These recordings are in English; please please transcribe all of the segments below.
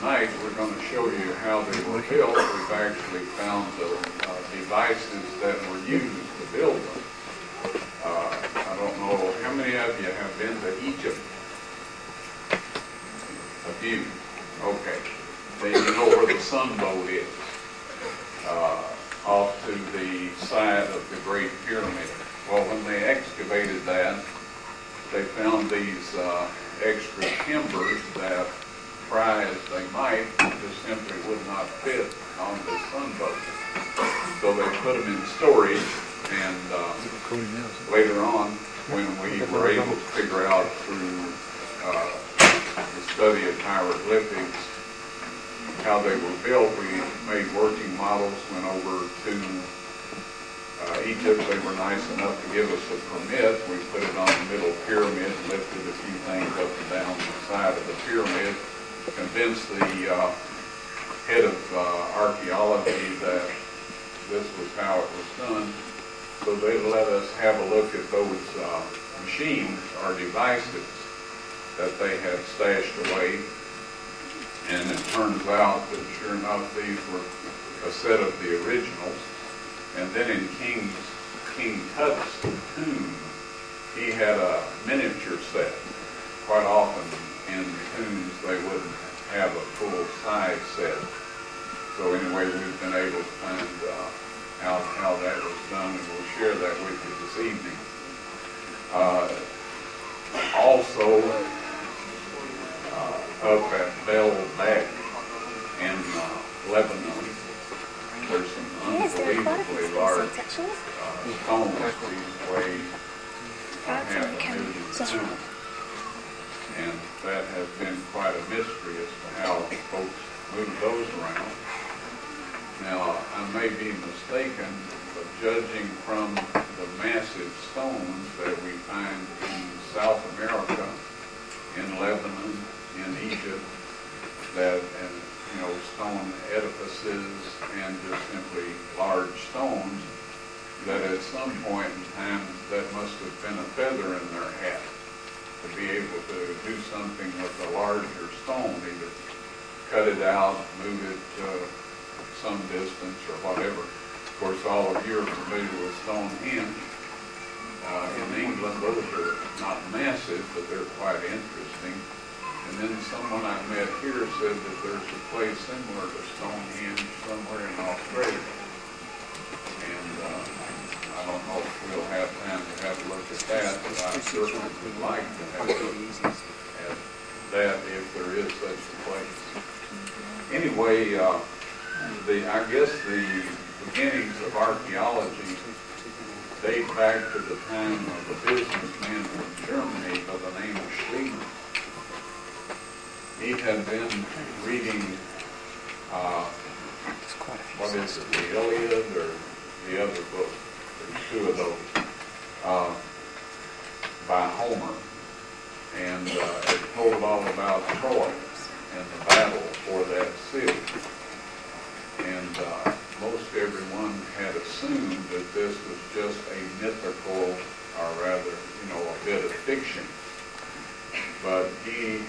tonight we're going to show you how they were built. We've actually found the devices that were used to build them. I don't know how many of you have been to Egypt. A few. Okay. Then you know where the sun boat is. Off to the side of the Great Pyramid. Well, when they excavated that, they found these extra timbers that, try as they might, just simply would not fit on the sun boat. So they put them in storage, and later on, when we were able to figure out through the study of hieroglyphics how they were built, we made working models, went over to Egypt. They were nice enough to give us a permit. We put it on the middle pyramid, lifted a few things up and down the side of the pyramid, convinced the head of archaeology that this was how it was done. So they let us have a look at those machines or devices that they had stashed away. And it turns out that sure enough, these were a set of the originals. And then in King Tut's tomb, he had a miniature set. Quite often in the tombs, they wouldn't have a full-size set. So anyway, we've been able to find out how that was done, and we'll share that with you this evening. Also, up at Ballarat in Lebanon, there's some unbelievably large stones. These weigh half a million pounds. And that has been quite a mystery as to how folks move those around. Now, I may be mistaken, but judging from the massive stones that we find in South America, in Lebanon, in Egypt, that, and stone edifices and just simply large stones, that at some point in time that must have been a feather in their hat to be able to do something with a larger stone, either cut it out, move it some distance or whatever. Of course, all of you are familiar with Stonehenge. In England, those are not massive, but they're quite interesting. And then someone I met here said that there's a place similar to Stonehenge somewhere in Australia. And I don't know if we'll have time to have a look at that, but I certainly would like to have a look at that if there is such a place. Anyway, I guess the beginnings of archaeology date back to the time of a businessman from Germany by the name of Schliemann. He had been reading, what is it, the Iliad or the other book? There's two of those, by Homer. And it told all about Troy and the battle for that city. And most everyone had assumed that this was just a mythical, or rather, a bit of fiction. But he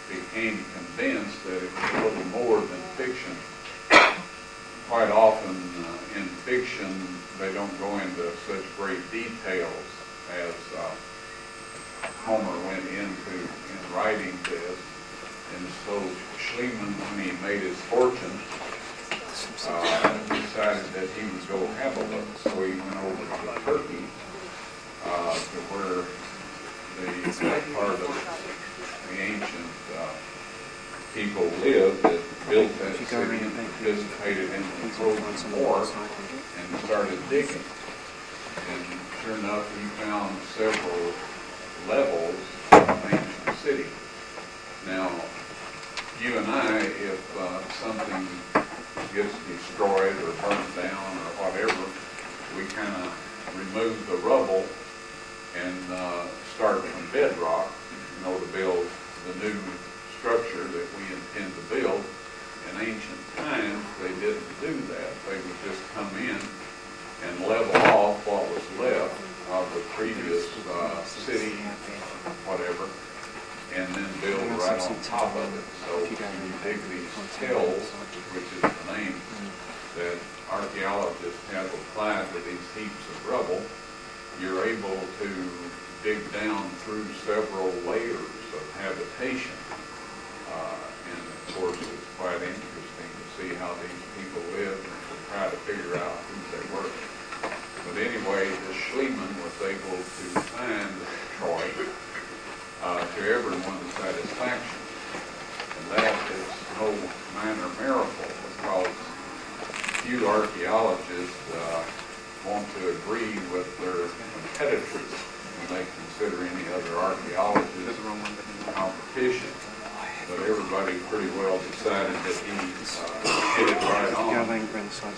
became convinced that it was a little more than fiction. Quite often in fiction, they don't go into such great details as Homer went into in writing this. And so Schliemann, when he made his fortune, decided that he would go have a look. So he went over to Turkey, to where that part of the ancient people lived that built that city and participated in the Trojan War and started digging. And sure enough, he found several levels of ancient city. Now, you and I, if something gets destroyed or burnt down or whatever, we kind of remove the rubble and start from bedrock, to build the new structure that we intend to build. In ancient times, they didn't do that. They would just come in and level off what was left of the previous city, whatever, and then build right on top of it. So when you dig these tells, which is the name that archaeologists have applied to these heaps of rubble, you're able to dig down through several layers of habitation. And of course, it's quite interesting to see how these people lived and to try to figure out who they were. But anyway, the Schliemann was able to find Troy to everyone's satisfaction. And that is no minor miracle, because few archaeologists want to agree with their competitors when they consider any other archaeologist competition. But everybody pretty well decided that he hit it right on,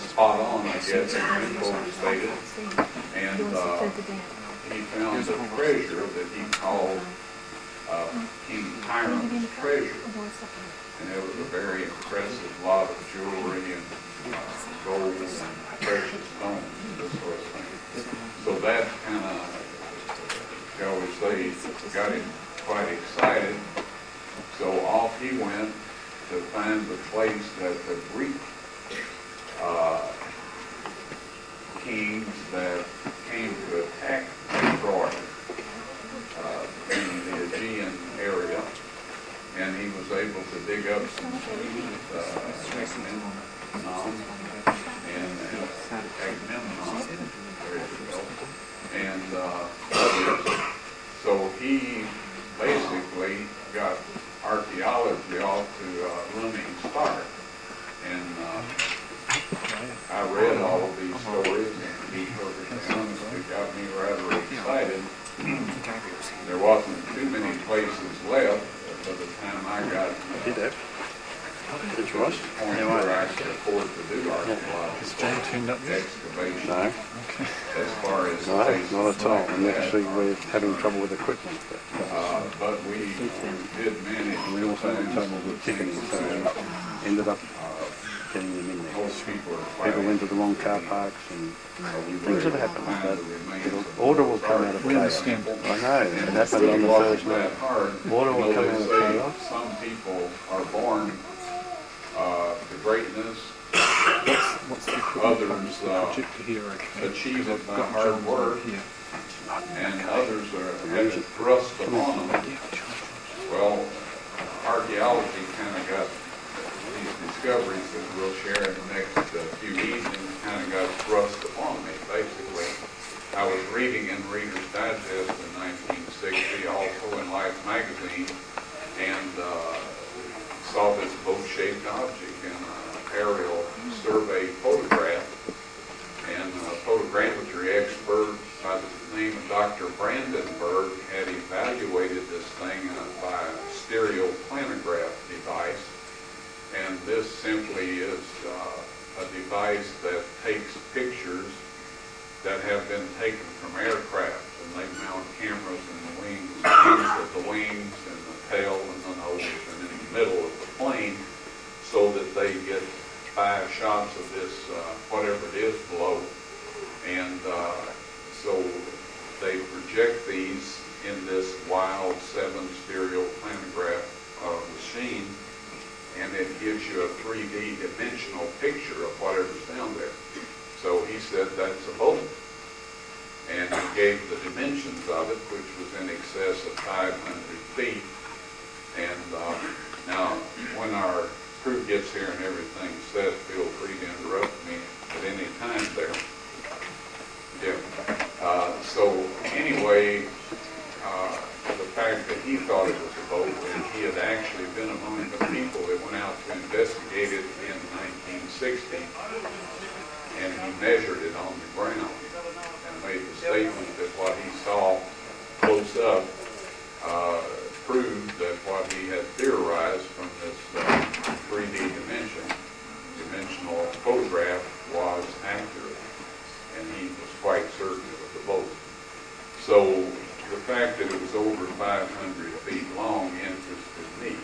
spot on, I guess, as people stated. And he found a treasure that he called King Hiram's treasure. And it was a very impressive lot of jewelry and gold and precious stones, this sort of thing. So that kind of, shall we say, got him quite excited. So off he went to find the place that the Greek kings that came to attack Troy in the Aegean area. And he was able to dig up some Agamemnon, there you go, and others. So he basically got archaeology off to a running start. And I read all of these stories, and to be perfectly honest, it got me rather excited. There wasn't too many places left by the time I got to the point where I could afford to do archaeological excavation. No. As far as No, not at all. And actually we're having trouble with equipment. but we did manage. We also had trouble with ticketing, so we ended up getting them in there. Most people are quite People went to the wrong car parks and things have happened. But order will come out of chaos. I know, it happened on the first night. Order will come out of chaos. Some people are born to greatness. Others achieve it by hard work, and others have it thrust upon them. Well, archaeology kind of got these discoveries that we'll share in the next few evenings kind of got thrust upon me, basically. I was reading in Reader's Digest in 1960, also in Life magazine, and saw this boat-shaped object in an aerial survey photograph. And a photogrammetry expert by the name of Dr. Brandenburg had evaluated this thing by a stereoplanograph device. And this simply is a device that takes pictures that have been taken from aircraft, and they mount cameras in the wings, the wings and the tail and the nose and in the middle of the plane, so that they get 5 shots of this, whatever it is below. And so they project these in this Wild 7 stereoplanograph machine, and it gives you a 3D dimensional picture of whatever's down there. So he said that's a boat. And he gave the dimensions of it, which was in excess of 500 feet. And now, when our crew gets here and everything's set, feel free to interrupt me at any time there. Yeah. So anyway, the fact that he thought it was a boat, and he had actually been among the people that went out to investigate it in 1960, and he measured it on the ground and made the statement that what he saw close up proved that what he had theorized from this 3D dimensional photograph was accurate, and he was quite certain it was a boat. So the fact that it was over 500 feet long interested me,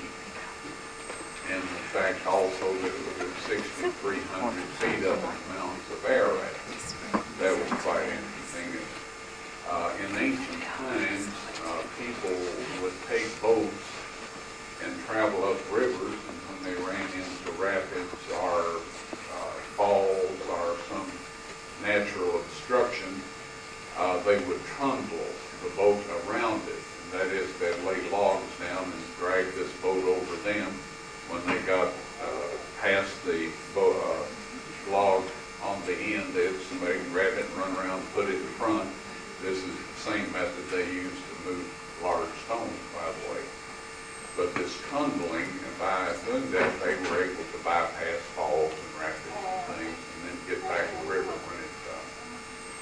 and the fact also that it was at 6,300 feet up in the mountains of Ballarat, that was quite interesting. In ancient times, people would take boats rivers, and when they ran into rapids or falls or some natural obstruction, they would trundle the boat around it. And that is, they'd lay logs down and drag this boat over them. When they got past the log on the end, somebody can grab it and run around and put it in front. This is the same method they used to move large stones, by the way. But this trundling, and by doing that, they were able to bypass falls and rapids and things, and then get back to the river when it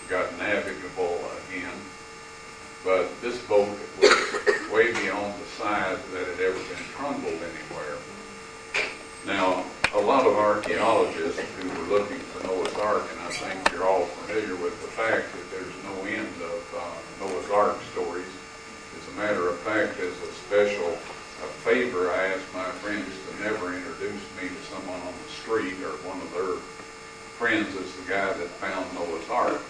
got navigable again. But this boat was way beyond the size that it had ever been trundled anywhere. Now, a lot of archaeologists who were looking for Noah's Ark, and I think you're all familiar with the fact that there's no end of Noah's Ark stories. As a matter of fact, as a special favor, I asked my friends to never introduce me to someone on the street or one of their friends as the guy that found Noah's Ark.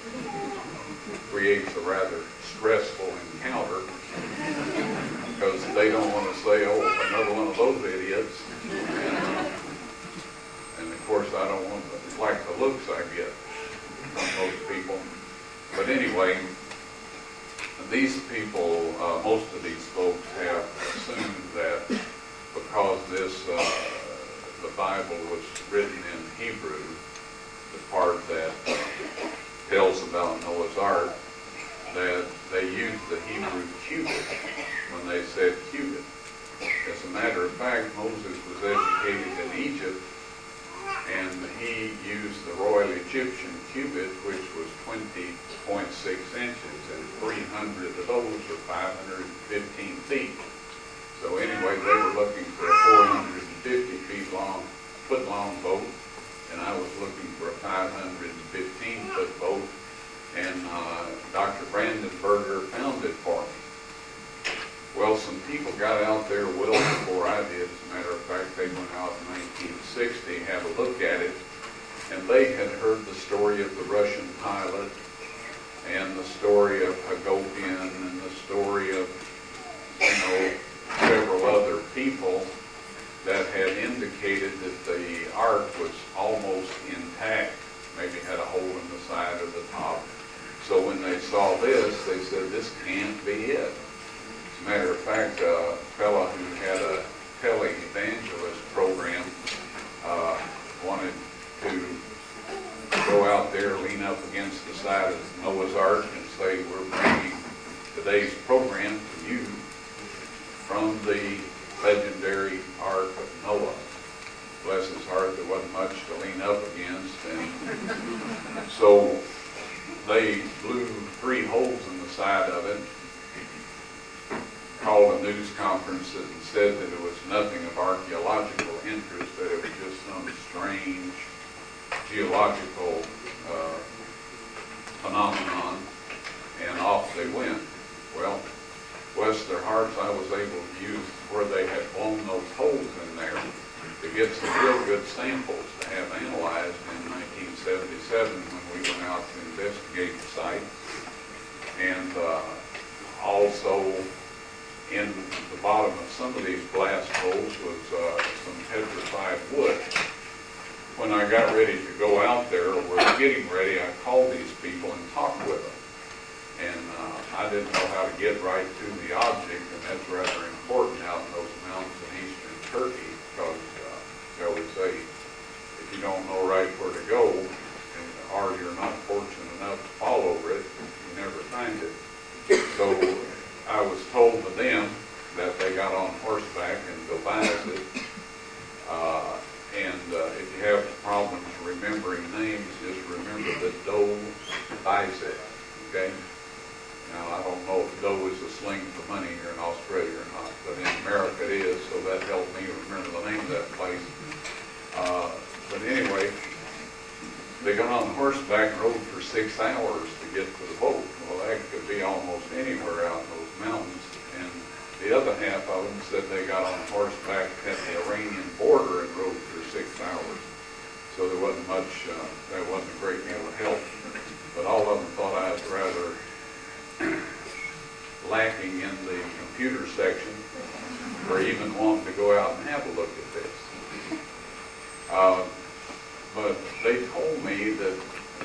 It creates a rather stressful encounter because they don't want to say, oh, another one of those idiots. And of course, I don't want to like the looks I get from most people. But anyway, these people, most of these folks have assumed that because the Bible was written in Hebrew, the part that tells about Noah's Ark, that they used the Hebrew cubit when they said cubit. As a matter of fact, Moses was educated in Egypt, and he used the Royal Egyptian cubit, which was 20.6 inches, and 300 of those are 515 feet. So anyway, they were looking for a 450 foot long boat, and I was looking for a 515 foot boat, and Dr. Brandenberger found it for me. Well, some people got out there well before I did. As a matter of fact, they went out in 1960, had a look at it, and they had heard the story of the Russian pilot and the story of Hagopian and the story of, several other people that had indicated that the ark was almost intact, maybe had a hole in the side or the top. So when they saw this, they said, this can't be it. As a matter of fact, a fellow who had a televangelist program wanted to go out there, lean up against the side of Noah's Ark and say, we're bringing today's program to you from the legendary Ark of Noah. Bless his heart, there wasn't much to lean up against. And so they blew 3 holes in the side of it, called a news conference and said that it was nothing of archaeological interest, that it was just some strange geological phenomenon, and off they went. Well, bless their hearts, I was able to use where they had blown those holes in there to get some real good samples to have analyzed in 1977 when we went out to investigate the site. And also in the bottom of some of these blast holes was some petrified wood. When I got ready to go out there, or was getting ready, I called these people and talked with them. And I didn't know how to get right to the object, and that's rather important out in those mountains in eastern Turkey, because they always say, if you don't know right where to go, or you're not fortunate enough to fall over it, you never find it. So I was told to them that they got on horseback and devised it. If you have problems remembering names, just remember the dough bicep, okay? Now, I don't know if dough is a sling for money here in Australia or not, but in America it is, so that helped me remember the name of that place. But anyway, they got on horseback and rode for 6 hours to get to the boat. Well, that could be almost anywhere out in those mountains. And the other half of them said they got on horseback at the Iranian border and rode for 6 hours. So there wasn't much, there wasn't a great deal of help. But all of them thought I was rather lacking in the computer section, or even wanting to go out and have a look Uh, but they told me that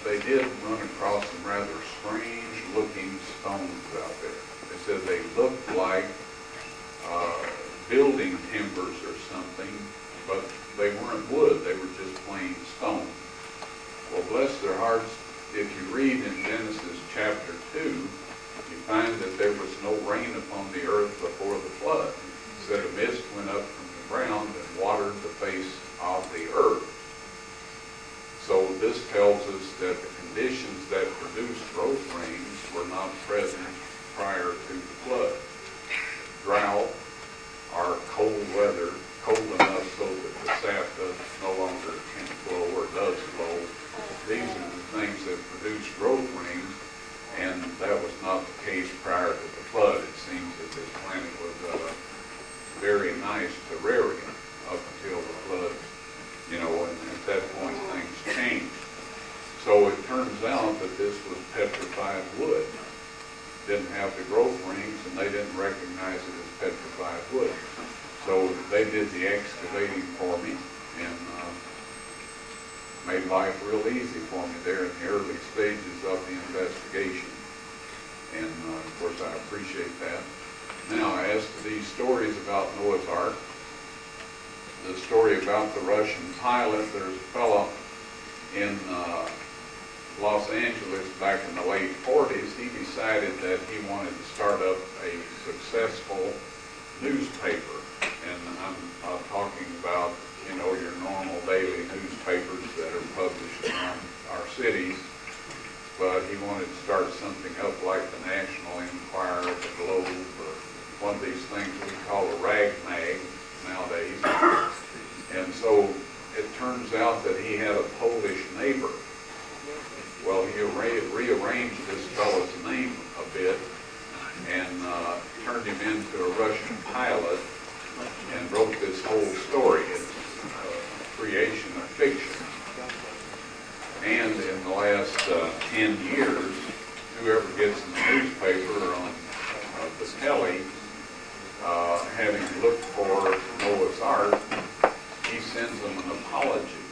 they did run across some rather strange looking stones out there. They said they looked like building timbers or something, but they weren't wood, they were just plain stone. Well, bless their hearts, if you read in Genesis chapter 2, you find that there was no rain upon the earth before the flood. Instead, a mist went up from the ground and watered the face of the earth. So this tells us that the conditions that produced growth rains were not present prior to the flood. Drought or cold weather, cold enough so that the sap no longer can flow or does flow. These are the things that produce growth rains, and that was not the case prior to the flood. It seems that this planet was a very nice terrarium up until the flood, and at that point things changed. So it turns out that this was petrified wood. Didn't have the growth rings, and they didn't recognize it as petrified wood. So they did the excavating for me and made life real easy for me there in the early stages of the investigation. And of course I appreciate that. Now, as to these stories about Noah's Ark, the story about the Russian pilot, there's a fellow in Los Angeles back in the late 40s. He decided that he wanted to start up a successful newspaper. And I'm talking about, your normal daily newspapers that are published around our cities. But he wanted to start something up like the National Enquirer, the Globe, or one of these things we call a rag mag nowadays. And so it turns out that he had a Polish neighbor. Well, he rearranged this fellow's name a bit and turned him into a Russian pilot and wrote this whole story. It's a creation of fiction. And in the last 10 years, whoever gets in the newspaper or on the telly, having looked for Noah's Ark, he sends them an apology.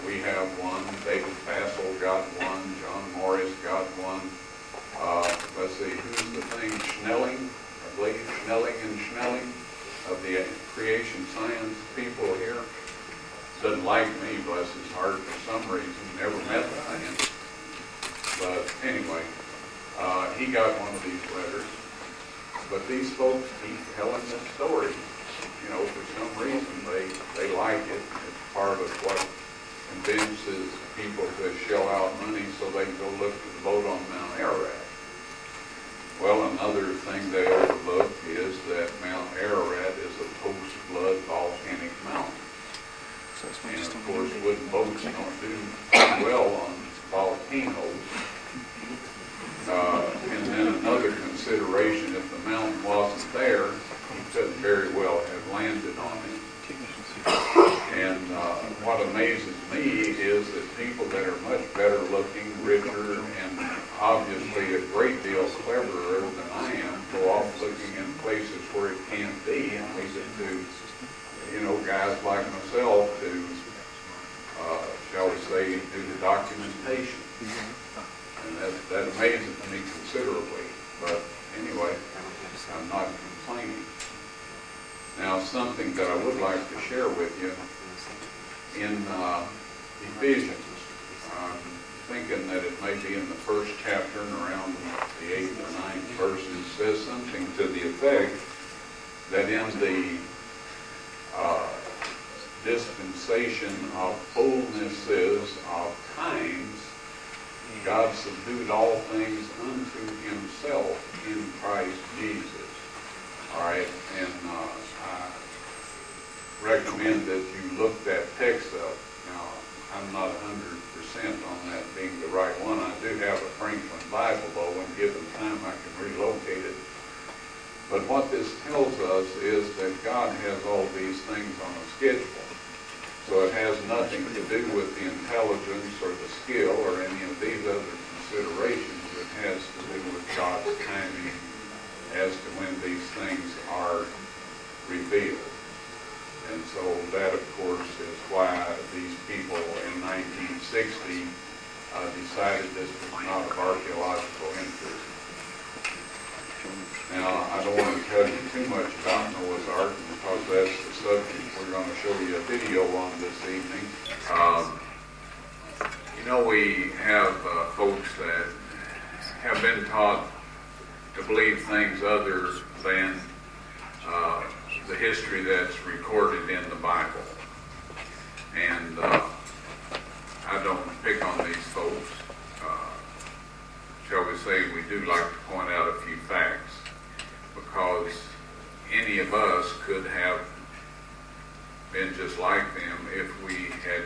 We have one, David Fassel got one, John Morris got one. Let's see, who's the thing? Schnelling, I believe Schnelling and Schnelling of the creation science people here. Doesn't like me, bless his heart, for some reason. Never met the man. But anyway, he got one of these letters. But these folks keep telling this story. For some reason they like it. It's part of what convinces people to shell out money so they can go look at the boat on Mount Ararat. Well, another thing they overlook is that Mount Ararat is a post-flood volcanic mountain. And of course, wooden boats don't do well on volcanoes. And then another consideration, if the mountain wasn't there, he couldn't very well have landed on it. And what amazes me is that people that are much better looking, richer, and obviously a great deal cleverer than I am go off looking in places where it can't be and leave it to guys like myself to, shall we say, do the documentation. And that amazes me considerably. But anyway, I'm not complaining. Now, something that I would like to share with you, in Ephesians, I'm thinking that it may be in the first chapter and around the 8th or 9th verses, says something to the effect that in the dispensation of fullnesses of times, God subdued all things unto himself in Christ Jesus. All right, and I recommend that you look that text up. Now, I'm not 100% on that being the right one. I do have a Franklin Bible, though, when given time I can relocate it. But what this tells us is that God has all these things on a schedule. So it has nothing to do with the intelligence or the skill or any of these other considerations. It has to do with God's timing as to when these things are revealed. And so that, of course, is why these people 1960 decided this was not of archaeological interest. Now, I don't want to tell you too much about Noah's Ark because that's the subject we're going to show you a video on this evening. You know, we have folks that have been taught to believe things other than the history that's recorded in the Bible. And I don't pick on these folks. Shall we say, we do like to point out a few facts, because any of us could have been just like them if we had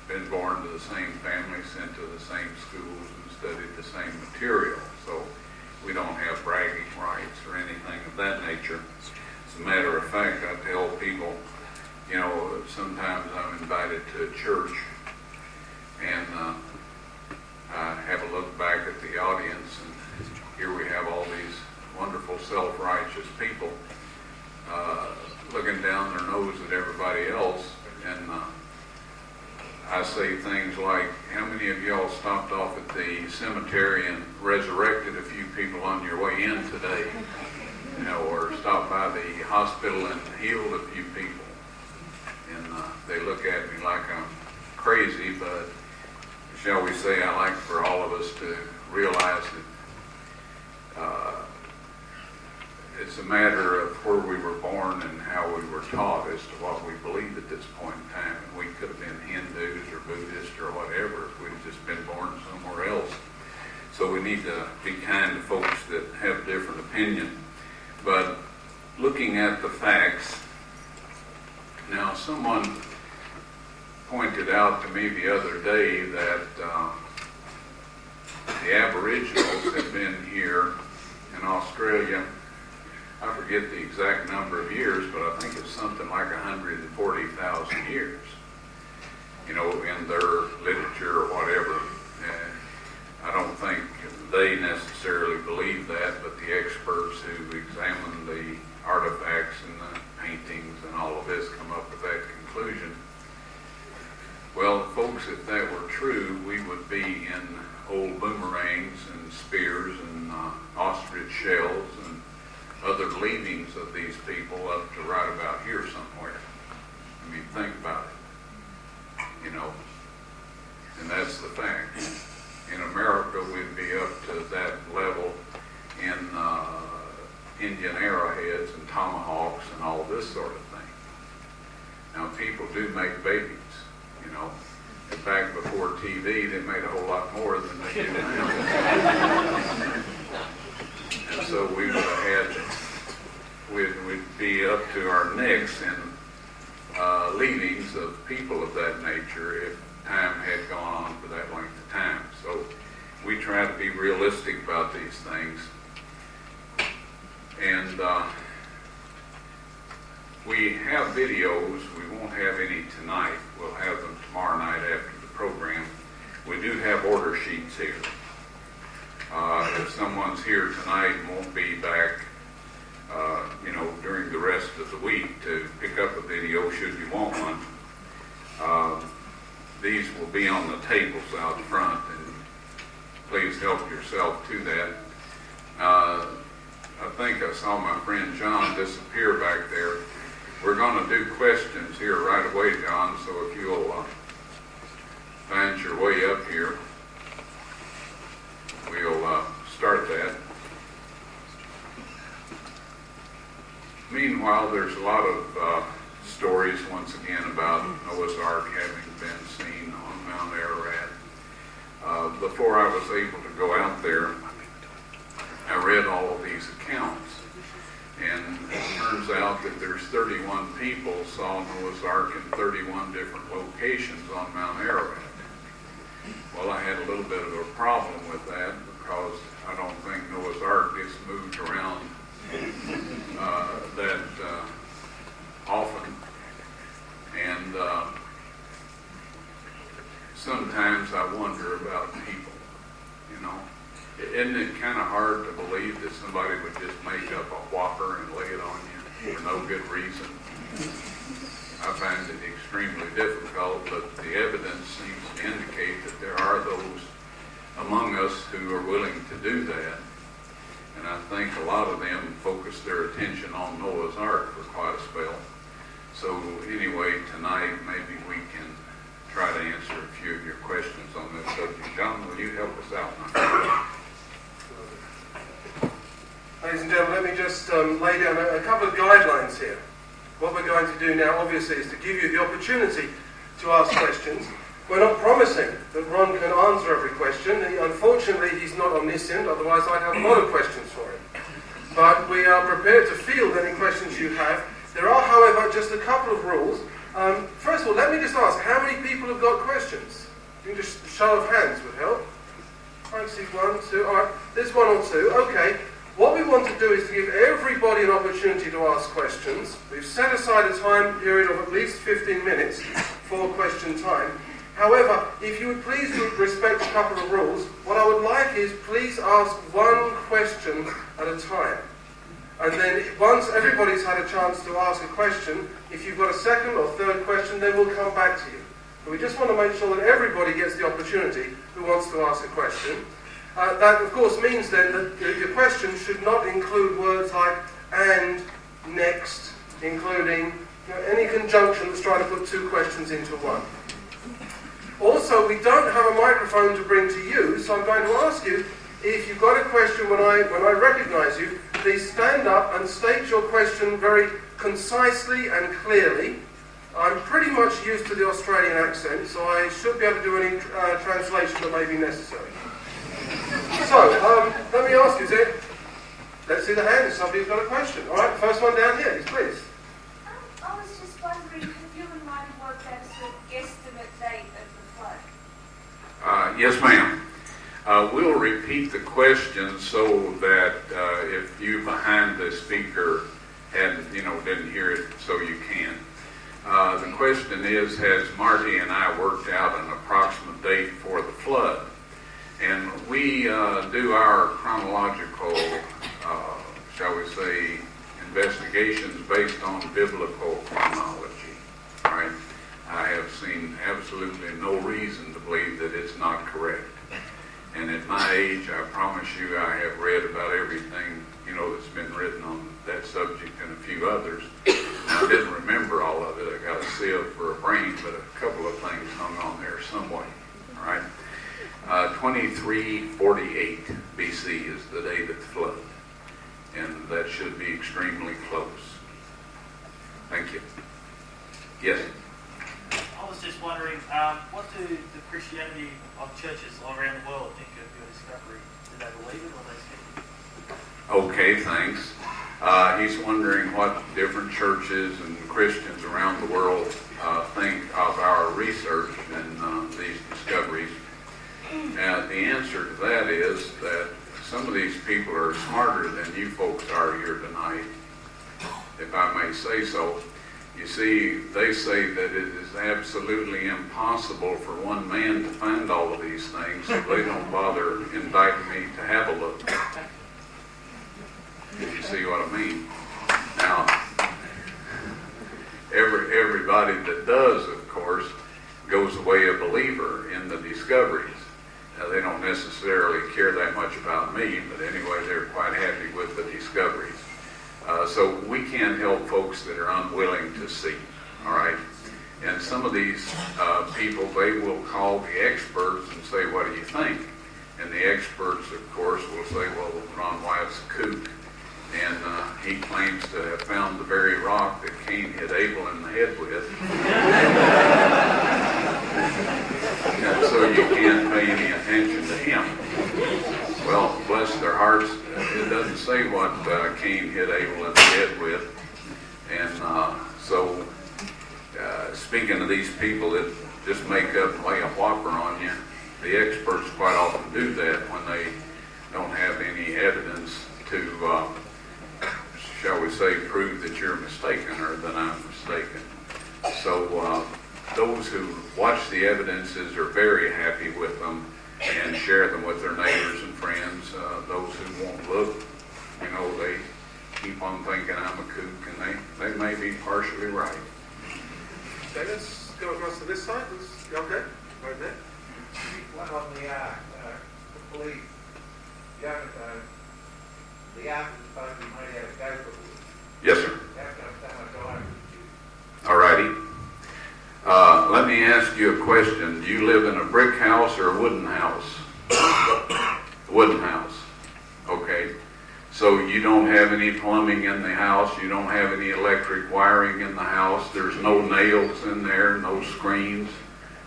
been born to the same family, sent to the same schools, and studied the same material. So we don't have bragging rights or anything of that nature. As a matter of fact, I tell people, you know, sometimes I'm invited to a church and I have a look back at the audience, and here we have all these wonderful self-righteous people looking down their nose at everybody else, and I say things like, how many of y'all stopped off at the cemetery and resurrected a few people on your way in today? You know, or stopped by the hospital and healed a few people. And they look at me like I'm crazy, but shall we say, I like for all of us to realize that it's a matter of where we were born and how we were taught as to what we believe at this point in time. And we could have been Hindus or Buddhists or whatever if we'd just been born somewhere else. So we need to be kind to folks that have different opinion. But looking at the facts, now someone pointed out to me the other day that the Aboriginals have been here in Australia, I forget the exact number of years, but I think it's something like 140,000 years, you know, in their literature or whatever. I don't think they necessarily believe that, but the experts who examine the artifacts and the paintings and all of this come up with that conclusion. Well, folks, if that were true, we would be in old boomerangs and spears and ostrich shells and other leavings of these people up to right about here somewhere. I mean, think about it, you know, and that's the fact. In America, we'd be up to that level in Indian arrowheads and tomahawks and all this sort of thing. Now, people do make babies, you know. And back before TV, they made a whole lot more than they do now. And so we would have had, we'd be up to our necks in leavings of people of that nature if time had gone on for that length of time. So we try to be realistic about these things. And we have videos. We won't have any tonight. We'll have them tomorrow night after the program. We do have order sheets here. If someone's here tonight and won't be back, you know, during the rest of the week to pick up a video should you want one, these will be on the tables out front, and please help yourself to that. I think I saw my friend John disappear back there. We're going to do questions here right away, John, so if you'll find your way up here, we'll start that. Meanwhile, there's a lot of stories, once again, about Noah's Ark having been seen on Mount Ararat. Before I was able to go out there, I read all of these accounts, and it turns out that there's 31 people saw Noah's Ark in 31 different locations on Mount Ararat. Well, I had a little bit of a problem with that because I don't think Noah's Ark gets moved around that often. And sometimes I wonder about people, you know. Isn't it kind of hard to believe that somebody would just make up a whopper and lay it on you for no good reason? I find it extremely difficult, but the evidence seems to indicate that there are those among us who are willing to do that. And I think a lot of them focus their attention on Noah's Ark for quite a spell. So anyway, tonight maybe we can try to answer a few of your questions on this subject. John, will you help us out? Ladies and gentlemen, let me just lay down a couple of guidelines here. What we're going to do now, obviously, is to give you the opportunity to ask questions. We're not promising that Ron can answer every question. Unfortunately, he's not omniscient, otherwise I'd have a lot of questions for him. But we are prepared to field any questions you have. There are, however, just a couple of rules. First of all, let me just ask, how many people have got questions? You can just show of hands would help. I see 1, 2, all right. There's 1 or 2, okay. What we want to do is to give everybody an opportunity to ask questions. We've set aside a time period of at least 15 minutes for question time. However, if you would please respect a couple of rules, what I would like is please ask 1 question at a time. And then once everybody's had a chance to ask a question, if you've got a second or third question, then we'll come back to you. But we just want to make sure that everybody gets the opportunity who wants to ask a question. That, of course, means then that your question should not include words like and, next, including any conjunction that's trying to put 2 questions into one. Also, we don't have a microphone to bring to you, so I'm going to ask you, if you've got a question when I recognise you, please stand up and state your question very concisely and clearly. I'm pretty much used to the Australian accent, so I should be able to do any translation that may be necessary. So, let me ask you, let's see the hands. Somebody's got a question. All right, first one down here, please. I was just wondering if you and Marty worked out a sort of guesstimate date of the flood. Yes, ma'am. We'll repeat the question so that if you behind the speaker didn't hear it, so you can. The question is, has Marty and I worked out an approximate date for the flood? And we do our chronological, shall we say, investigations based on biblical chronology. Right? I have seen absolutely no reason to believe that it's not correct. And at my age, I promise you, I have read about everything, that's been written on that subject and a few others. I didn't remember all of it. I got a sieve for a brain, but a couple of things hung on there some way. All right. 2348 BC is the date of the flood. And that should be extremely close. Thank you. Yes? I was just wondering, what do the Christianity of churches all around the world think of your discovery? Do they believe it or they skeptical? Okay, thanks. He's wondering what different churches and Christians around the world think of our research and these discoveries. And the answer to that is that some of these people are smarter than you folks are here tonight, if I may say so. You see, they say that it is absolutely impossible for one man to find all of these things, so they don't bother inviting me to have a look. You see what I mean? Now, everybody that does, of course, goes away a believer in the discoveries. Now, they don't necessarily care that much about me, but anyway, they're quite happy with the discoveries. So we can't help folks that are unwilling to see, all right? And some of these people, they will call the experts and say, what do you think? And the experts, of course, will say, well, Ron Wyatt's a kook. And he claims to have found the very rock that Cain hit Abel in the head with. And so you can't pay any attention to him. Well, bless their hearts, it doesn't say what Cain hit Abel in the head with. And so, speaking of these people that just make up and lay a whopper on you, the experts quite often do that when they don't have any evidence to, shall we say, prove that you're mistaken or that I'm mistaken. So those who watch the evidences are very happy with them and share them with their neighbors and friends. Those who won't look, they keep on thinking I'm a kook, and they may be partially right. Okay, let's go across to this side. Okay, right there. One on the ark, the belief, the ark is supposed to be made out of gopher wood. Yes, sir. How come so much iron is used? All righty. Let me ask you a question. Do you live in a brick house or a wooden house? Wooden house. Okay. So you don't have any plumbing in the house. You don't have any electric wiring in the house. There's no nails in there, no screens,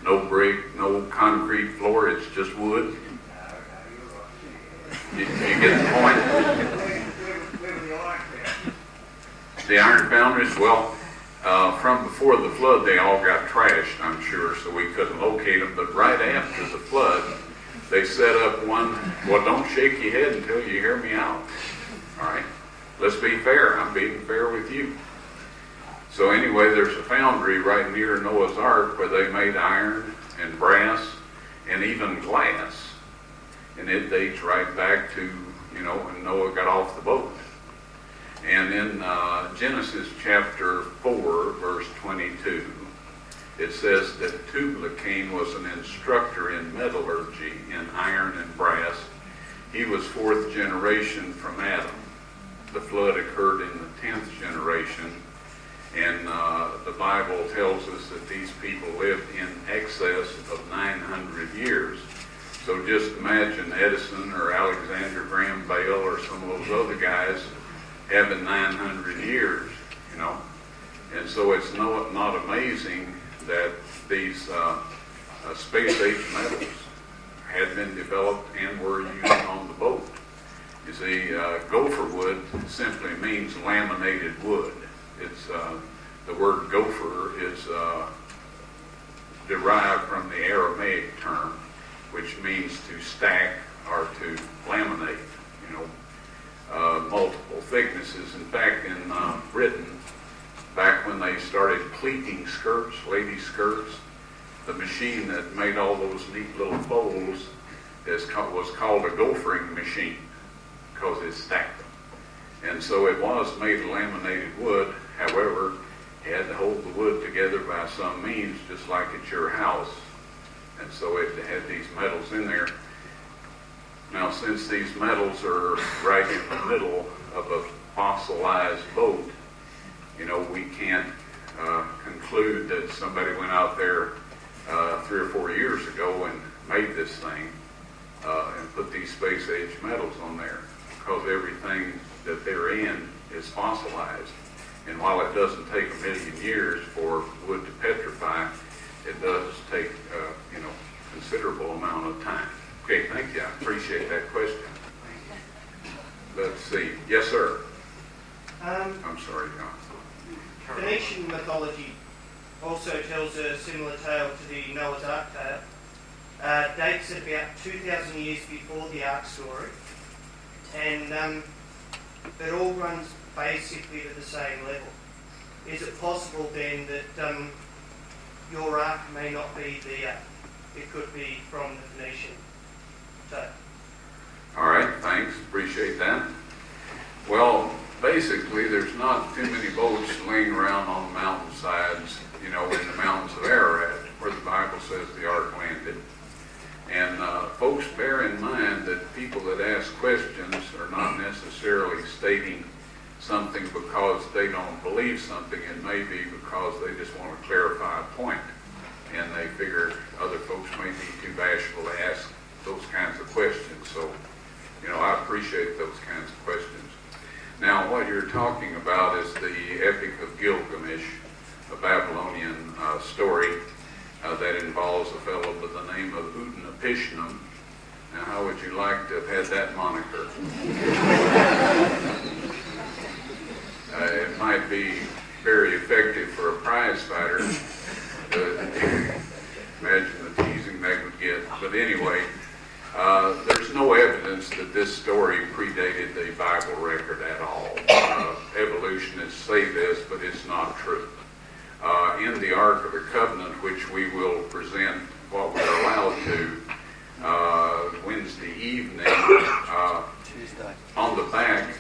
no brick, no concrete floor. It's just wood. You get the point? Where were the iron found? The iron foundries, well, from before the flood, they all got trashed, I'm sure, so we couldn't locate them. But right after the flood, they set up one. Well, don't shake your head until you hear me out. All right? Let's be fair. I'm being fair with you. So anyway, there's a foundry right near Noah's Ark where they made iron and brass and even glass. And it dates right back to, when Noah got off the boat. And in Genesis chapter 4, verse 22, it says that Tubal-Cain was an instructor in metallurgy, in iron and brass. He was fourth generation from Adam. The flood occurred in the 10th generation. And the Bible tells us that these people lived in excess of 900 years. So just imagine Edison or Alexander Graham Bell or some of those other guys having 900 years, And so it's not amazing that these space-age metals had been developed and were used on the boat. You see, gopher wood simply means laminated wood. It's the word gopher is derived from the Aramaic term, which means to stack or to laminate, multiple thicknesses. In fact, in Britain, back when they started pleating skirts, ladies' skirts, the machine that made all those neat little folds was called a gophering machine because it stacked them. And so it was made of laminated wood. However, you had to hold the wood together by some means, just like at your house. And so it had these metals in there. Now, since these metals are right in the middle of a fossilized boat, we can't conclude that somebody went out there 3 or 4 years ago and made this thing and put these space-age metals on there, because everything that they're in is fossilized. And while it doesn't take 1 million years for wood to petrify, it does take considerable amount of time. Okay, thank you. I appreciate that question. Let's see. Yes, sir. I'm sorry, John. Phoenician mythology also tells a similar tale to the Noah's Ark tale. Dates at about 2,000 years before the Ark story, and it all runs basically to the same level. Is it possible then that your Ark may not be the Ark? It could be from the Phoenician tale. All right, thanks. Appreciate that. Well, basically, there's not too many boats laying around on the mountainsides, in the mountains of Ararat, where the Bible says the ark landed. And folks, bear in mind that people that ask questions are not necessarily stating something because they don't believe something. It may be because they just want to clarify a point, and they figure other folks may be too bashful to ask those kinds of questions. So, I appreciate those kinds of questions. Now, what you're talking about is the Epic of Gilgamesh, a Babylonian story that involves a fellow by the name of Utnapishtim. Now, how would you like to have had that moniker? It might be very effective for a prize fighter. Imagine the teasing they would get. But anyway, there's no evidence that this story predated the Bible record at all. Evolutionists say this, but it's not true. In the Ark of the Covenant, which we will present what we're allowed to Wednesday evening, Tuesday. On the back,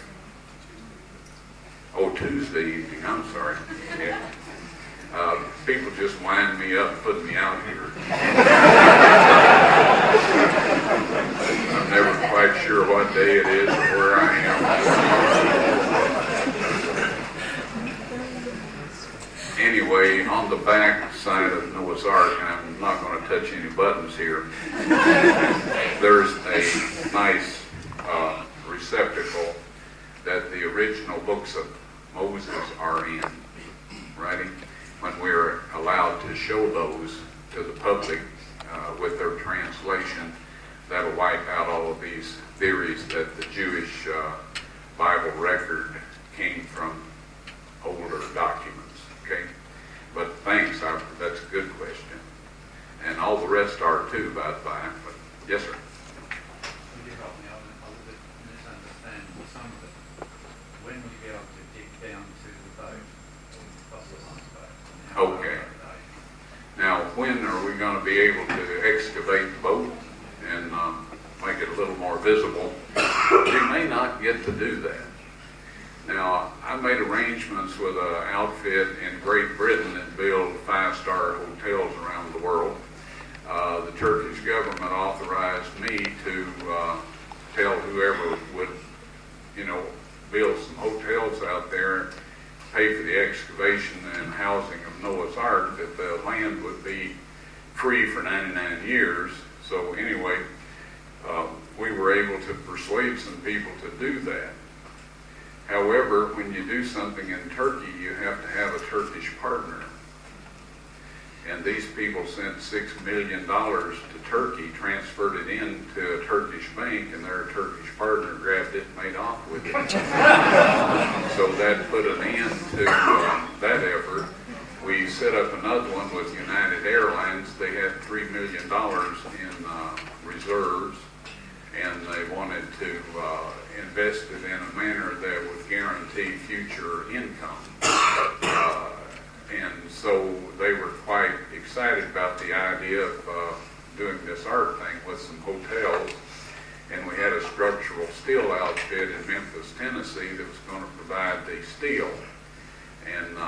Tuesday evening, I'm sorry. Yeah. People just wind me up and put me out here. I'm never quite sure what day it is or where I am. Anyway, on the back side of Noah's Ark, and I'm not going to touch any buttons here, there's a nice receptacle that the original books of Moses are in, right? When we're allowed to show those to the public with their translation, that'll wipe out all of these theories that the Jewish Bible record came from older documents, okay? But thanks, that's a good question. And all the rest are too, by the way. But yes, sir. Could you help me? I'm a little bit misunderstanding some of it. When will you be able to dig down to the boat, or fossilized boat? Okay. Now, when are we going to be able to excavate the boat and make it a little more visible? We may not get to do that. Now, I made arrangements with an outfit in Great Britain that build 5-star hotels around the world. The Turkish government authorized me to tell whoever would, build some hotels out there, pay for the excavation and housing of Noah's Ark, that the land would be free for 99 years. So anyway, we were able to persuade some people to do that. However, when you do something in Turkey, you have to have a Turkish partner. And these people sent $6 million to Turkey, transferred it into a Turkish bank, and their Turkish partner grabbed it and made off with it. So that put an end to that effort. We set up another one with United Airlines. They had $3 million in reserves, and they wanted to invest it in a manner that would guarantee future income. And so they were quite excited about the idea of doing this art thing with some hotels. And we had a structural steel outfit in Memphis, Tennessee that was going to provide the steel. And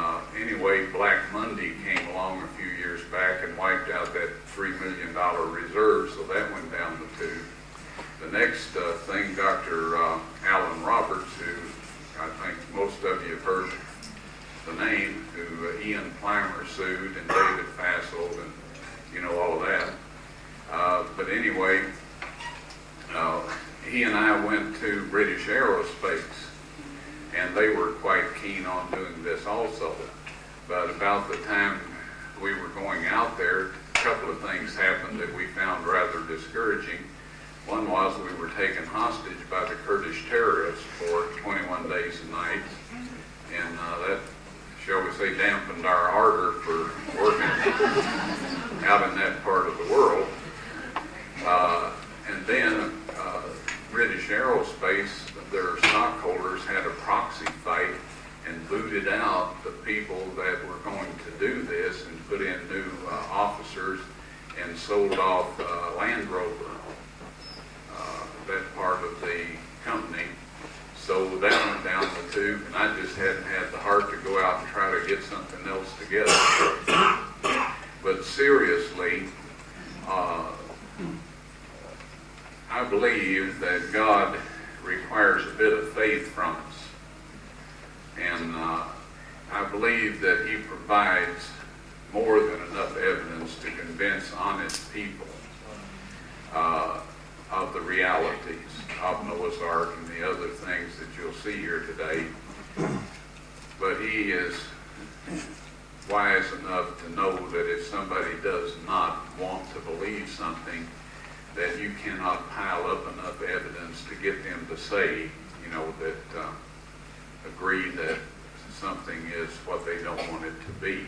anyway, Black Monday came along a few years back and wiped out that $3 million reserve, so that went down the tube. The next thing, Dr. Alan Roberts, who I think most of you have heard the name, who Ian Plimer sued, and David Fassel, and all of that. But anyway, he and I went to British Aerospace, and they were quite keen on doing this also. But about the time we were going out there, a couple of things happened that we found rather discouraging. One was we were taken hostage by the Kurdish terrorists for 21 days and nights, and that, shall we say, dampened our ardor for working out in that part of the world. And then British Aerospace, their stockholders had a proxy fight and booted out the people that were going to do this and put in new officers and sold off Land Rover, that part of the company. So that went down the tube, and I just hadn't had the heart to go out and try to get something else together. But seriously, I believe that God requires a bit of faith from us. And I believe that He provides more than enough evidence to convince honest people of the realities of Noah's Ark and the other things that you'll see here today. But He is wise enough to know that if somebody does not want to believe something, that you cannot pile up enough evidence to get them to say, that agree that something is what they don't want it to be.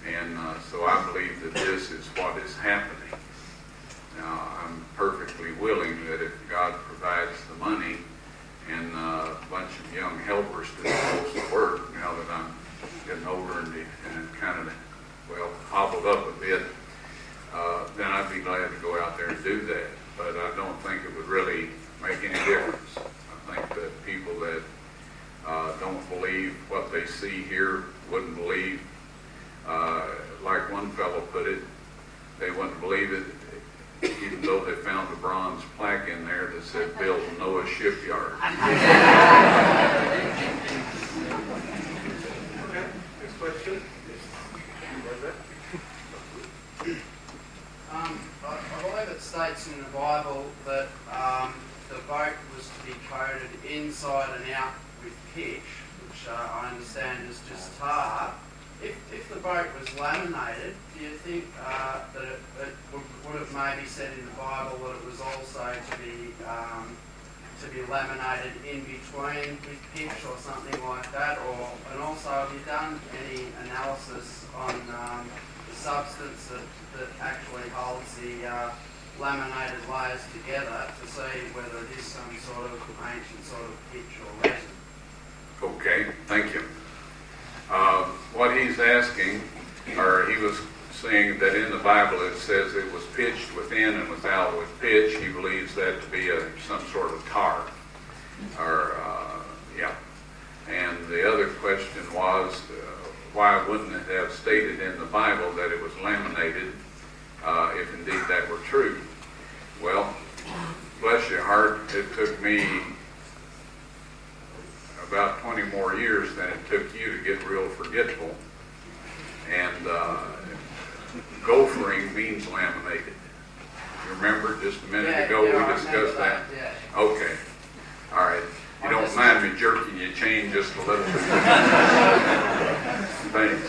And so I believe that this is what is happening. Now, I'm perfectly willing that if God provides the money and a bunch of young helpers to do most of the work, now that I'm getting older and kind of, hobbled up a bit, then I'd be glad to go out there and do that. But I don't think it would really make any difference. I think that people that don't believe what they see here wouldn't believe, like one fellow put it, they wouldn't believe it, even though they found a bronze plaque in there that said build Noah's shipyard. Okay, next question. I believe it states in the Bible that the boat was to be coated inside and out with pitch, which I understand is just tar. If the boat was laminated, do you think that it would have maybe said in the Bible that it was also to be laminated in between with pitch or something like that? And also, have you done any analysis on the substance that actually holds the laminated layers together to see whether it is some sort of ancient sort of pitch or resin? Okay, thank you. What he's asking, or he was saying that in the Bible it says it was pitched within and without. With pitch, he believes that to be some sort of tar. And the other question was, why wouldn't it have stated in the Bible that it was laminated if indeed that were true? Well, bless your heart, it took me about 20 more years than it took you to get real forgetful. And gophering means laminated. You remember just a minute ago we discussed that? Yeah. Okay. All right. You don't mind me jerking your chain just a little bit. Thanks.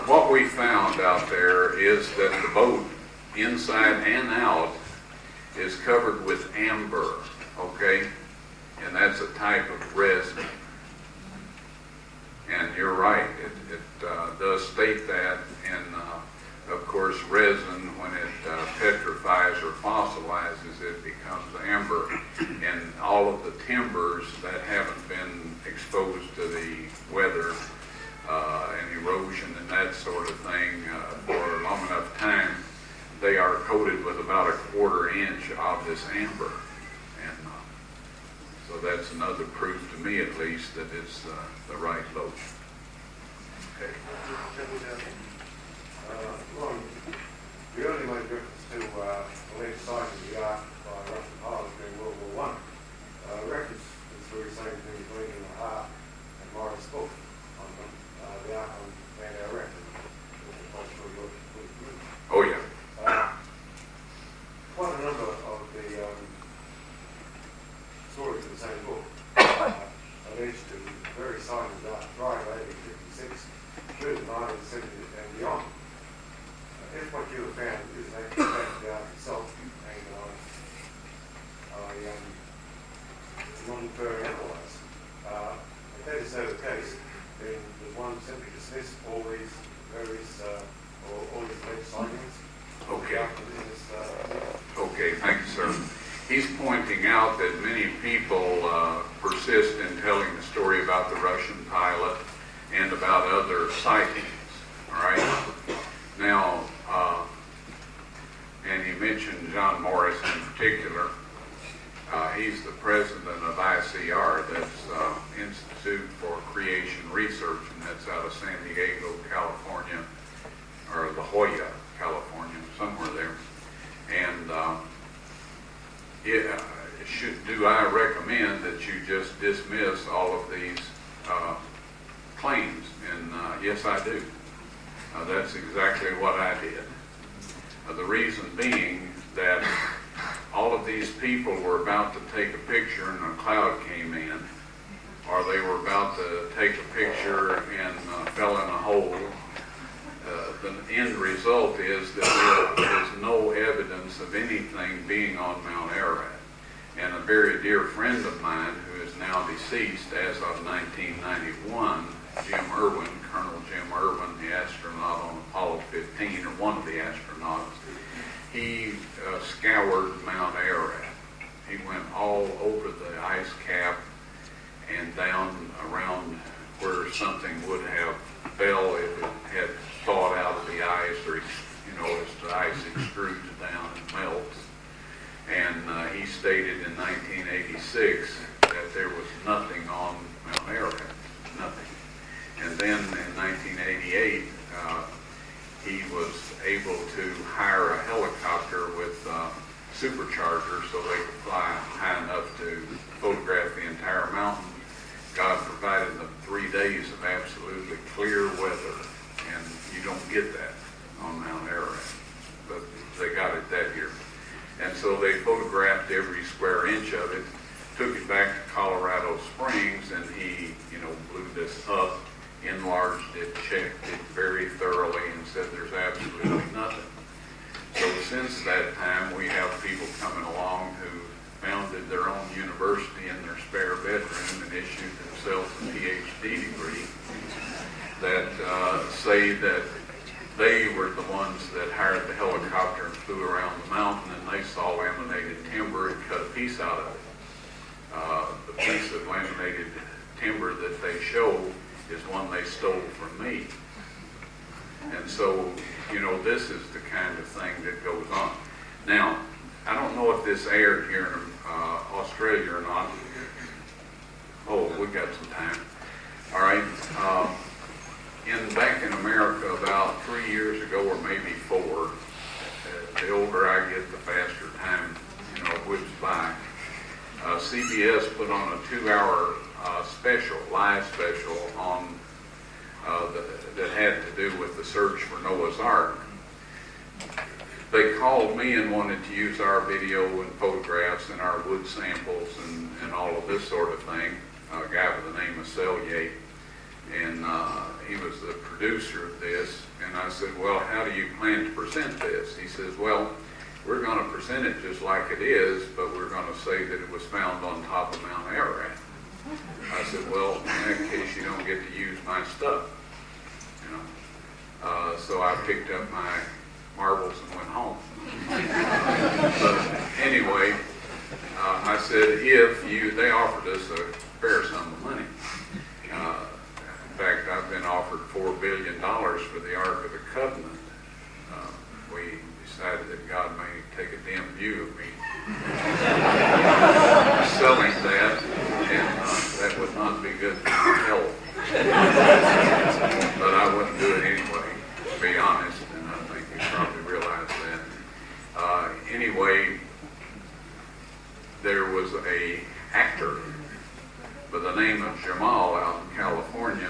What we found out there is that the boat, inside and out, is covered with amber, okay? And that's a type of resin. And you're right, it does state that. And of course, resin, when it petrifies or fossilizes, it becomes amber. And all of the timbers that haven't been exposed to the weather and erosion and that sort of thing for a long enough time, they are coated with about a 1/4 inch of this amber. And so that's another proof to me, at least, that it's the right boat. Okay. Ron, you earlier made reference to alleged sighting of the ark by Russian pilots during World War I. Reference to this very same thing is reading in the heart and Morris' book on the ark on Ballarat. Oh, yeah. Quite a number of the stories in the same book alleged to very sightings of prior to 1856 through the 1970s and beyond. If what you have found is an actual fact of the ark itself, and I non-further analyse, if that is so the case, then does one simply dismiss all these various all these alleged sightings? Okay. Okay, thank you, sir. He's pointing out that many people persist in telling the story about the Russian pilot and about other sightings. All right. Now, and he mentioned John Morris in particular. He's the president of ICR, that's Institute for Creation Research, and that's out of San Diego, California, or La Jolla, California, somewhere there. And do I recommend that you just dismiss all of these claims? And yes, I do. That's exactly what I did. The reason being that all of these people were about to take a picture and a cloud came in, or they were about to take a picture and fell in a hole. The end result is that there is no evidence of anything being on Mount Ararat. And a very dear friend of mine, who is now deceased as of 1991, Jim Irwin, Colonel Jim Irwin, the astronaut on Apollo 15, or one of the astronauts, he scoured Mount Ararat. He went all over the ice cap and down around where something would have fell if it had thawed out of the ice, or as the ice extrudes down and melts. And he stated in 1986 that there was nothing on Mount Ararat, nothing. And then in 1988, he he was able to hire a helicopter with supercharger so they could fly high enough to photograph the entire mountain. God provided them 3 days of absolutely clear weather, and you don't get that on Mount Ararat, but they got it that year. And so they photographed every square inch of it, took it back to Colorado Springs, and he, blew this up, enlarged it, checked it very thoroughly, and said there's absolutely nothing. So since that time, we have people coming along who founded their own university in their spare bedroom and issued themselves a PhD degree that say that they were the ones that hired the helicopter and flew around the mountain, and they saw laminated timber and cut a piece out of it. The piece of laminated timber that they show is one they stole from me. And so, this is the kind of thing that goes on. Now, I don't know if this aired here in Australia or not. Oh, we got some time. All right. Back in America about 3 years ago, or maybe 4, the older I get, the faster time, whips by. CBS put on a 2-hour live special on that had to do with the search for Noah's Ark. They called me and wanted to use our video and photographs and our wood samples and all of this sort of thing. A guy by the name of Wyatt, and he was the producer of this. And I said, well, how do you plan to present this? He says, well, we're going to present it just like it is, but we're going to say that it was found on top of Mount Ararat. I said, well, in that case, you don't get to use my stuff. So I picked up my marbles and went home. But anyway, I said, they offered us a fair sum of money. In fact, I've been offered $4 billion for the Ark of the Covenant. We decided that God may take a dim view of me selling that, and that would not be good for my health. But I wouldn't do it anyway, to be honest, and I think you probably realize that. Anyway, there was an actor by the name of Jamal out in California,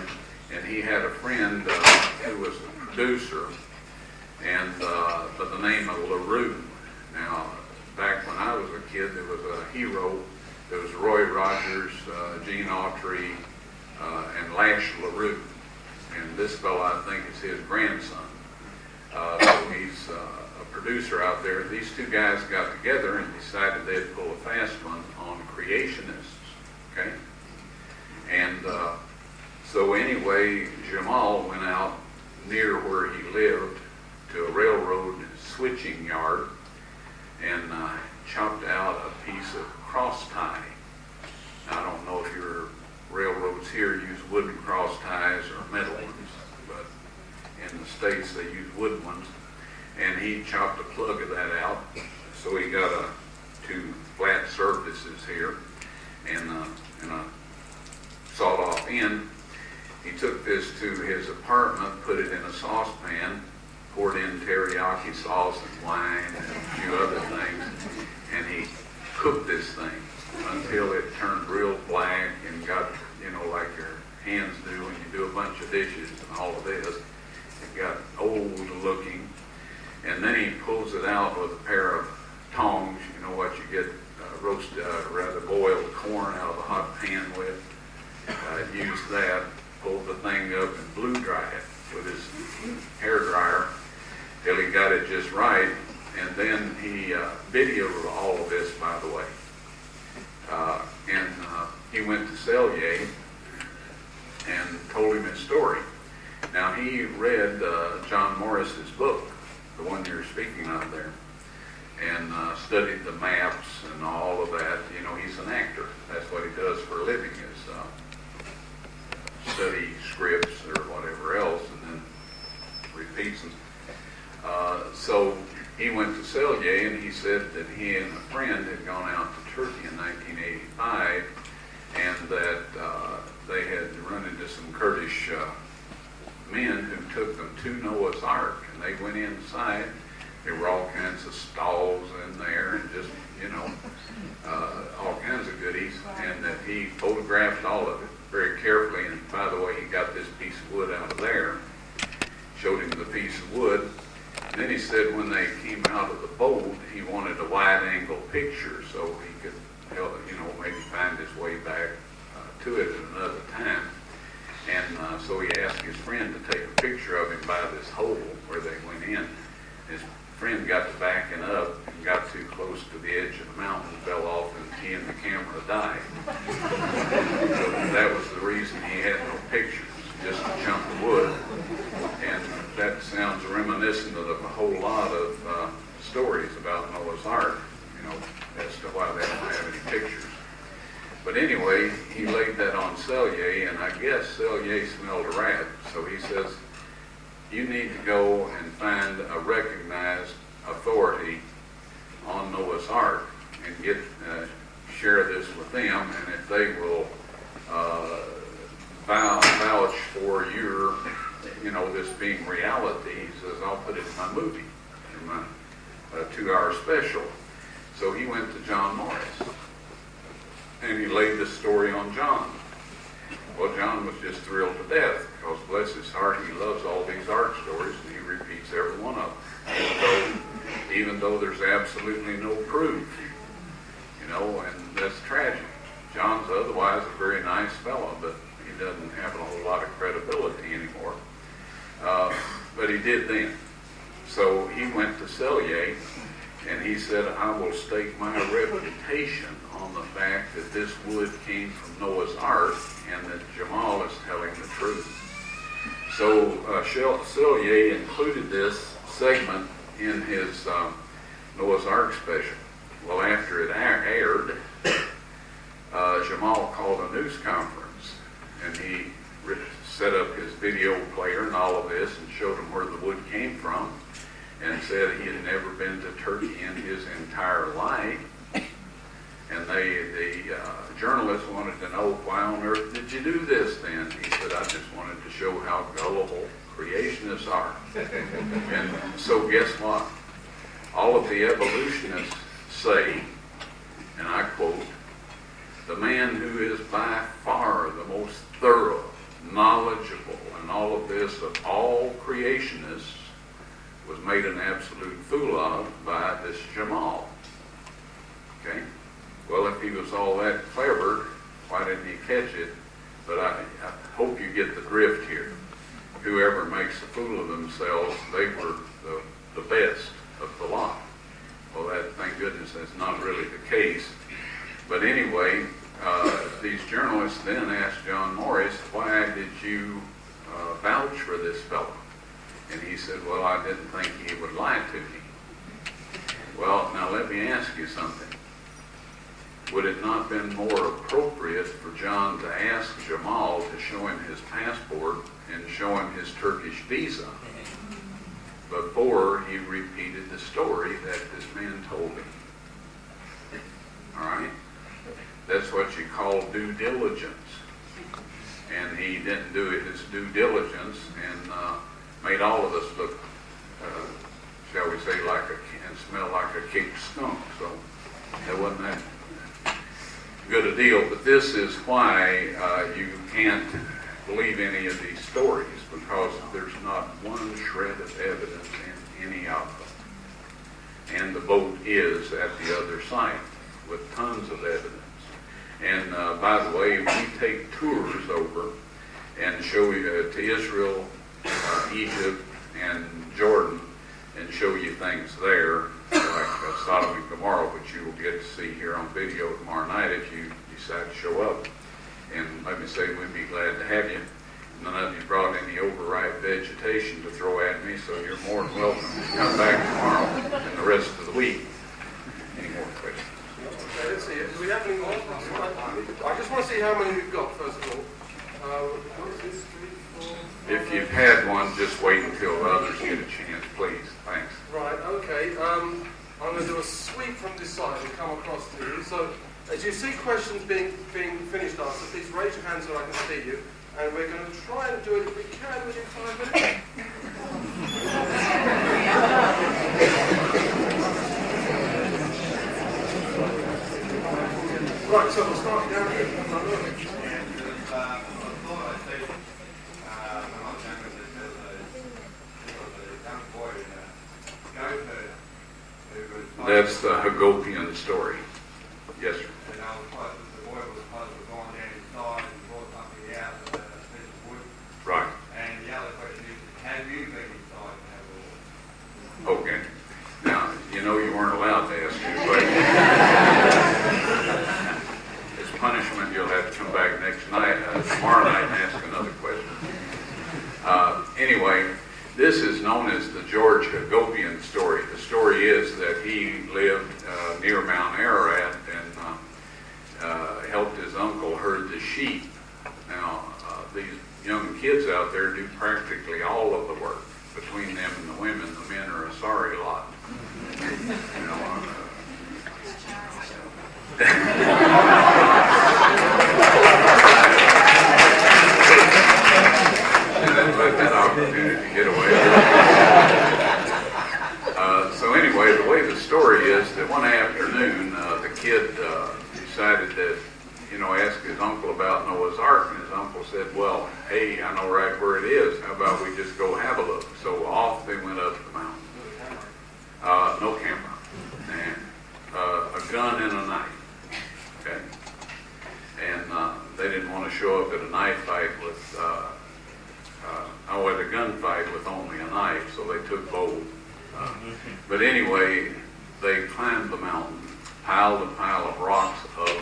and he had a friend who was a producer, and by the name of LaRue. Now, back when I was a kid, there was a hero. There was Roy Rogers, Gene Autry, and Lash LaRue. And this fellow, I think, is his grandson. So he's a producer out there. These two guys got together and decided they'd pull a fast one on creationists. Okay? And so anyway, Jamal went out near where he lived to a railroad switching yard and chopped out a piece of cross tie. Now, I don't know if your railroads here use wooden cross ties or metal ones, but in the States they use wooden ones. And he chopped a plug of that out, so he got two flat surfaces here and a sawed-off end. He took this to his apartment, put it in a saucepan, poured in teriyaki sauce and wine and a few other things, and he cooked this thing until it turned real black and got, like your hands do when you do a bunch of dishes and all of this. It got old looking, and then he pulls it out with a pair of tongs, what you get boiled corn out of a hot pan with. Used that, pulled the thing up and blew dry it with his hair dryer till he got it just right, and then he videoed all of this, by the way. And he went to Selye and told him his story. Now, he read John Morris's book, the one you're speaking of there, and studied the maps and all of that. He's an actor. That's what he does for a living, is study scripts or whatever else and then repeats them. So he went to Selye, and he said that he and a friend had gone out to Turkey in 1985, and that they had run into some Kurdish men who took them to Noah's Ark, and they went inside. There were all kinds of stalls in there and just, all kinds of goodies. And he photographed all of it very carefully. And by the way, he got this piece of wood out of there. Showed him the piece of wood. And then he said when they came out of the boat, he wanted a wide-angle picture so he could, maybe find his way back to it at another time. And so he asked his friend to take a picture of him by this hole where they went in. His friend got to backing up and got too close to the edge of the mountain, fell off, and he and the camera died. So that was the reason he had no pictures, just a chunk of wood. And that sounds reminiscent of a whole lot of stories about Noah's Ark, as to why they don't have any pictures. But anyway, he laid that on Cellier, and I guess Cellier smelled a rat. So he says, you need to go and find a recognized authority on Noah's Ark and share this with them, and if they will vouch for your, this being reality, he says, I'll put it in my movie, in my 2-hour special. So he went to John Morris, and he laid the story on John. Well, John was just thrilled to death, because bless his heart, he loves all these art stories, and he repeats every one of them, even though there's absolutely no proof, and that's tragic. John's otherwise a very nice fellow, but he doesn't have a whole lot of credibility anymore. But he did then. So he went to Cellier, and he said, I will stake my reputation on the fact that this wood came from Noah's Ark and that Jamal is telling the truth. So Cellier included this segment in his Noah's Ark special. Well, after it aired, Jamal called a news conference, and he set up his video player and all of this and showed them where the wood came from, and said he had never been to Turkey in his entire life. And the journalist wanted to know, why on earth did you do this then? He said, I just wanted to show how gullible creationists are. And so guess what? All of the evolutionists say, and I quote, the man who is by far the most thorough, knowledgeable, and all of this of all creationists was made an absolute fool of by this Jamal. Okay? Well, if he was all that clever, why didn't he catch it? But I hope you get the drift here. Whoever makes a fool of themselves, they were the best of the lot. Well, thank goodness that's not really the case. But anyway, these journalists then asked John Morris, why did you vouch for this fellow? And he said, well, I didn't think he would lie to me. Well, now let me ask you something. Would it not have been more appropriate for John to ask Jamal to show him his passport and show him his Turkish visa before he repeated the story that this man told him? All right? That's what you call due diligence. And he didn't do his due diligence and made all of us look, shall we say, and smell like a kicked skunk. So that wasn't that good a deal. But this is why you can't believe any of these stories, because there's not one shred of evidence in any of them. And the boat is at the other site with tons of evidence. And by the way, we take tours over and show you to Israel, Egypt, and Jordan, and show you things there, like Sodom and Gomorrah, which you will get to see here on video tomorrow night if you decide to show up. And let me say, we'd be glad to have you. None of you brought any overripe vegetation to throw at me, so you're more than welcome to come back tomorrow and the rest of the week. Any more questions? Okay, let's see. Do we have any more? I just want to see how many we've got, first of all. 1, 2, 3, 4. If you've had one, just wait until others get a chance, please. Thanks. Right, okay. I'm going to do a sweep from this side and come across to you. So, as you see questions being finished answered, please raise your hand so I can see you. And we're going to try and do it, if we can, within 5 minutes. That's the Hagopian story. Yes, sir. And I was supposed, the boy was supposed to go on down inside and brought something out of a piece of wood. Right. And the other question is, have you been inside and have a look? Okay. Now, you know you weren't allowed to ask me, but as punishment, you'll have to come back tomorrow night and ask another question. Anyway, this is known as the George Hagopian story. The story is that he lived near Mount Ararat and helped his uncle herd the sheep. Now, these young kids out there do practically all of the work. Between them and the women, the men are a sorry lot. You know, let that opportunity get away. So anyway, the way the story is that one afternoon, the kid decided that, ask his uncle about Noah's Ark, and his uncle said, well, hey, I know right where it is. How about we just go have a look? So off they went up the mountain. No camera. And a gun and a knife. Okay? And they didn't want to show up at a knife fight with, at a gunfight with only a knife, so they took both. But anyway, they climbed the mountain, piled a pile of rocks up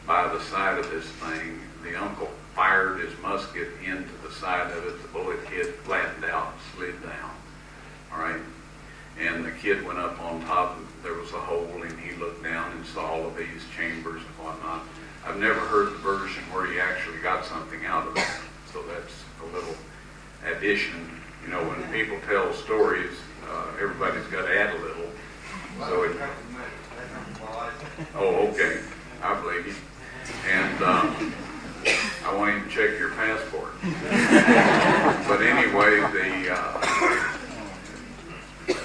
by the side of this thing. The uncle fired his musket into the side of it. The bullet hit, flattened out, slid down. All right? And the kid went up on top, and there was a hole, and he looked down and saw all of these chambers and whatnot. I've never heard the version where he actually got something out of it. So that's a little addition. When people tell stories, everybody's got to add a little. So oh, okay. I believe you. And I want you to check your passport. But anyway,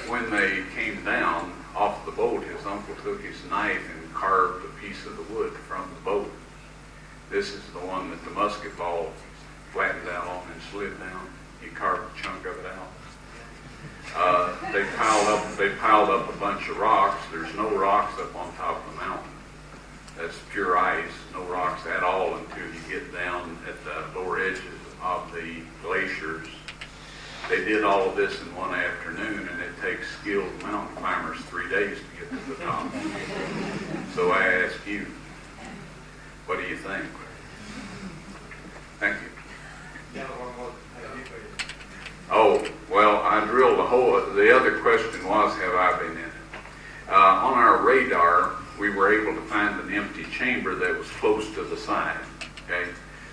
when they came down off the boat, his uncle took his knife and carved a piece of the wood from the boat. This is the one that the musket ball flattened out on and slid down. He carved a chunk of it out. They piled up a bunch of rocks. There's no rocks up on top of the mountain. That's pure ice, no rocks at all until you get down at the lower edges of the glaciers. They did all of this in one afternoon, and it takes skilled mountain climbers 3 days to get to the top. So I ask you, what do you think? Thank you. Oh, well, I drilled a hole. The other question was, have I been in it? On our radar, we were able to find an empty chamber that was close to the side, okay?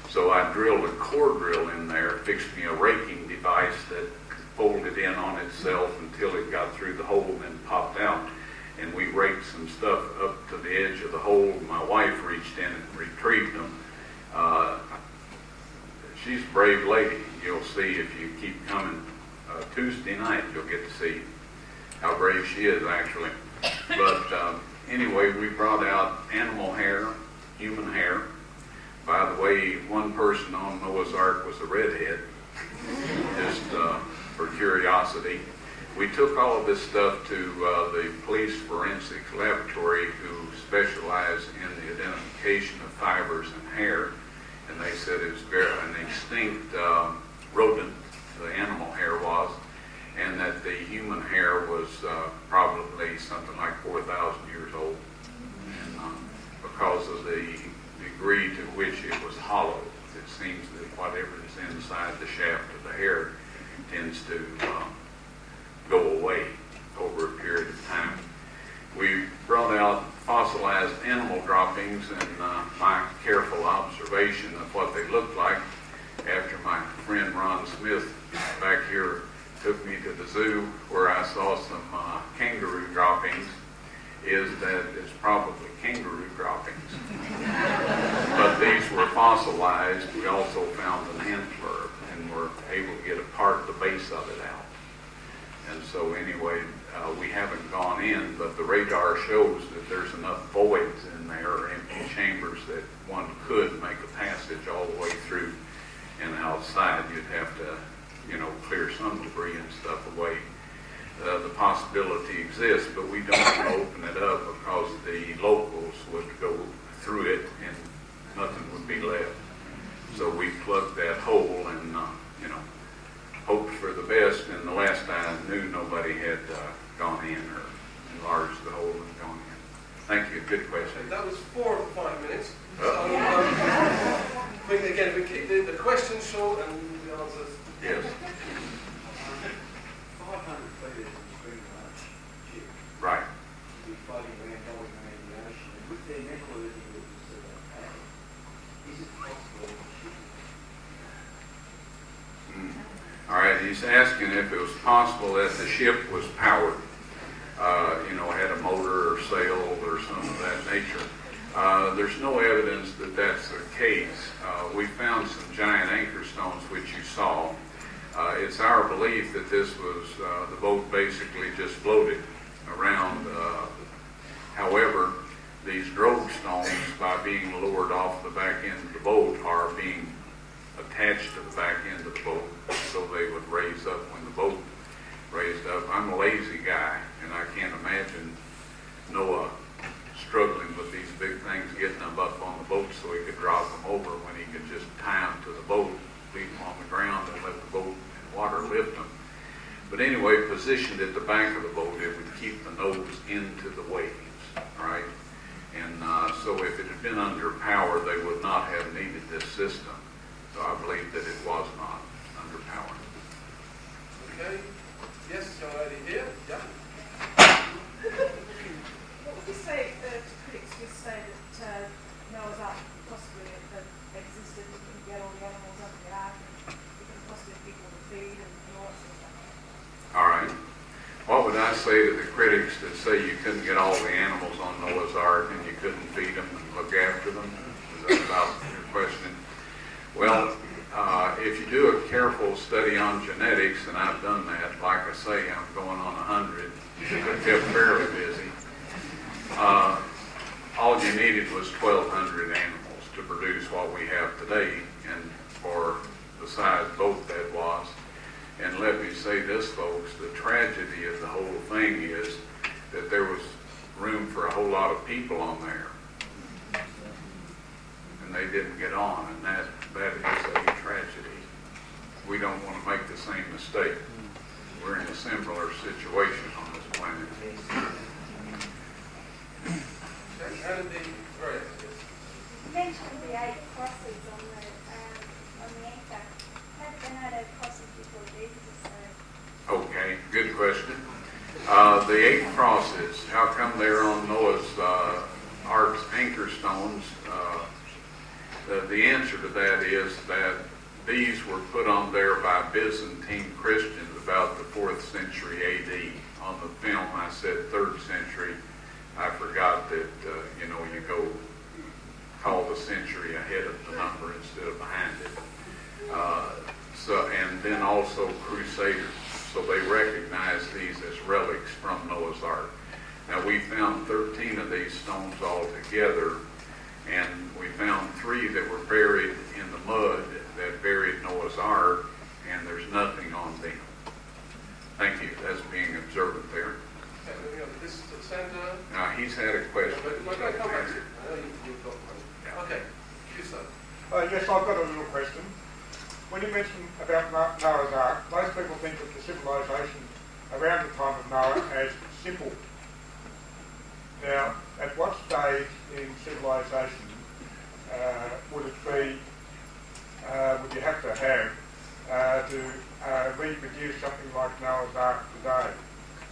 So I drilled a core drill in there, fixed me a raking device that folded in on itself until it got through the hole and then popped out. And we raked some stuff up to the edge of the hole. My wife reached in and retrieved them. She's a brave lady. You'll see if you keep coming Tuesday night, you'll get to see how brave she is, actually. But anyway, we brought out animal hair, human hair. By the way, one person on Noah's Ark was a redhead, just for curiosity. We took all of this stuff to the police forensics laboratory, who specialize in the identification of fibers and hair, and they said it was an extinct rodent, the animal hair was, and that the human hair was probably something like 4,000 years old, and because of the degree to which it was hollow, it seems that whatever is inside the shaft of the hair tends to go away over a period of time. We brought out fossilized animal droppings, and my careful observation of what they looked like after my friend Ron Smith back here took me to the zoo where I saw some kangaroo droppings, is that it's probably kangaroo droppings. But these were fossilized. We also found an antler and were able to get a part of the base of it out. And so anyway, we haven't gone in, but the radar shows that there's enough voids in there, empty chambers, that one could make a passage all the way through and outside. You'd have to, clear some debris and stuff away. the possibility exists, but we don't want to open it up because the locals would go through it and nothing would be left. So we plugged that hole and, hoped for the best, and the last I knew, nobody had gone in or enlarged the hole and gone in. Thank you. Good question. That was 4 of the 5 minutes. So, again, we keep the questions short and the answers. Yes. 500 feet is pretty much ship. Right. You're floating around, going around the ocean. And with their metallurgical is it possible to ship? All right, he's asking if it was possible that the ship was powered, had a motor or sail or something of that nature. There's no evidence that that's the case. We found some giant anchor stones, which you saw. It's our belief that this was, the boat basically just floated around. However, these drogue stones, by being lowered off the back end of the boat, are being attached to the back end of the boat, so they would raise up when the boat raised up. I'm a lazy guy, and I can't imagine Noah struggling with these big things, getting them up on the boat so he could drop them over when he could just tie them to the boat, leave them on the ground, and let the boat and water lift them. But anyway, positioned at the back of the boat, it would keep the nose into the waves, right? And so if it had been under power, they would not have needed this system. So I believe that it was not under power. Okay. Yes, young lady here. Yeah. What would you say to critics who say that Noah's Ark possibly existed and couldn't get all the animals under the ark and you couldn't possibly have people to feed and all that sort of stuff? All right. What would I say to the critics that say you couldn't get all the animals on Noah's Ark and you couldn't feed them and look after them? Is that about your question? Well, if you do a careful study on genetics, and I've done that, like I say, I'm going on 100, but kept fairly busy. All you needed was 1,200 animals to produce what we have today, and for the size boat that was. And let me say this, folks, the tragedy of the whole thing is that there was room for a whole lot of people on there, and they didn't get on, and that is a tragedy. We don't want to make the same mistake. We're in a similar situation on this planet. And right. You mentioned the 8 crosses on the anchor. Have been out of crosses before Jesus, so. Okay, good question. The 8 crosses, how come they're on Noah's Ark's anchor stones? The answer to that is that these were put on there by Byzantine Christians about the 4th century A.D. On the film, I said 3rd century. I forgot that, you go call the century ahead of the number instead of behind it. And then also Crusaders. So they recognize these as relics from Noah's Ark. Now we found 13 of these stones all together, and we found 3 that were buried in the mud that buried Noah's Ark, and there's nothing on them. Thank you. That's being observant there. This is the center. Now he's had a question. We're going to come back to it. I know you've got one. Yeah. Okay. You, sir. Yes, I've got a little question. When you mention about Noah's Ark, most people think of the civilization around the time of Noah as simple. Now, at what stage in civilization would it be, would you have to have to reproduce something like Noah's Ark today?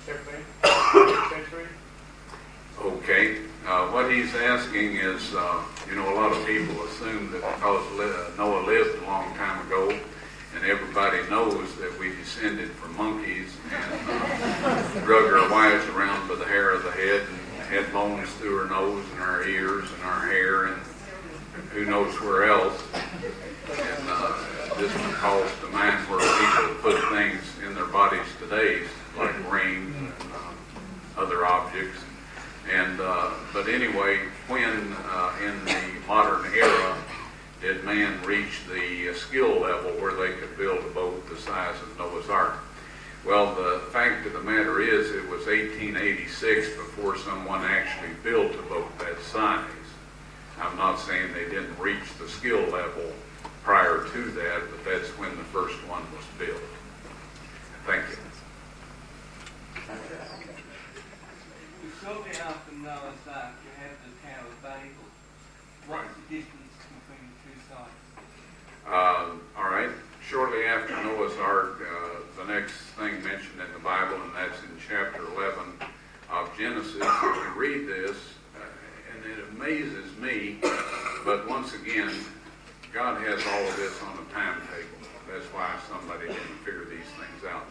17th century? Okay. What he's asking is, a lot of people assume that because Noah lived a long time ago, and everybody knows that we descended from monkeys and drug our wives around by the hair of the head and had bones through our nose and our ears and our hair and who knows where else. And this would cause to mind where people put things in their bodies today, like rings and other objects. But anyway, when in the modern era did man reach the skill level where they could build a boat the size of Noah's Ark? Well, the fact fact of the matter is, it was 1886 before someone actually built a boat that size. I'm not saying they didn't reach the skill level prior to that, but that's when the first one was built. Thank you. Shortly after Noah's Ark, you have the Tower of Babel. What's the distance between the two sites? All right. Shortly after Noah's Ark, the next thing mentioned in the Bible, and that's in chapter 11 of Genesis. If you read this, and it amazes me, but once again, God has all of this on a timetable. That's why somebody didn't figure these things out.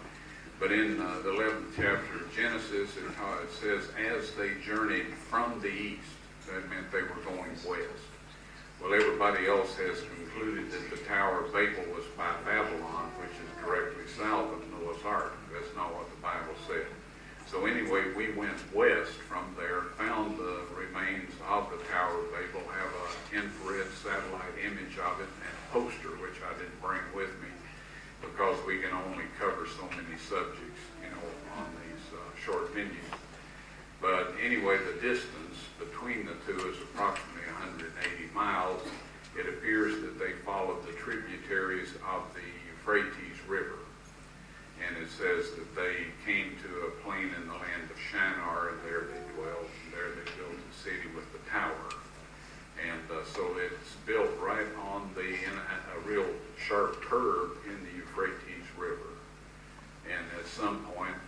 But in the 11th chapter of Genesis, it says, as they journeyed from the east, that meant they were going west. Well, everybody else has concluded that the Tower of Babel was by Babylon, which is directly south of Noah's Ark. That's not what the Bible said. So anyway, we went west from there, found the remains of the Tower of Babel, have an infrared satellite image of it, and a poster, which I didn't bring with me, because we can only cover so many subjects, on these short venues. But anyway, the distance between the two is approximately 180 miles. It appears that they followed the tributaries of the Euphrates River. And it says that they came to a plain in the land of Shinar, and there they dwelled, and there they built a city with the tower. And so it's built right on in a real sharp curve in the Euphrates River. And at some point,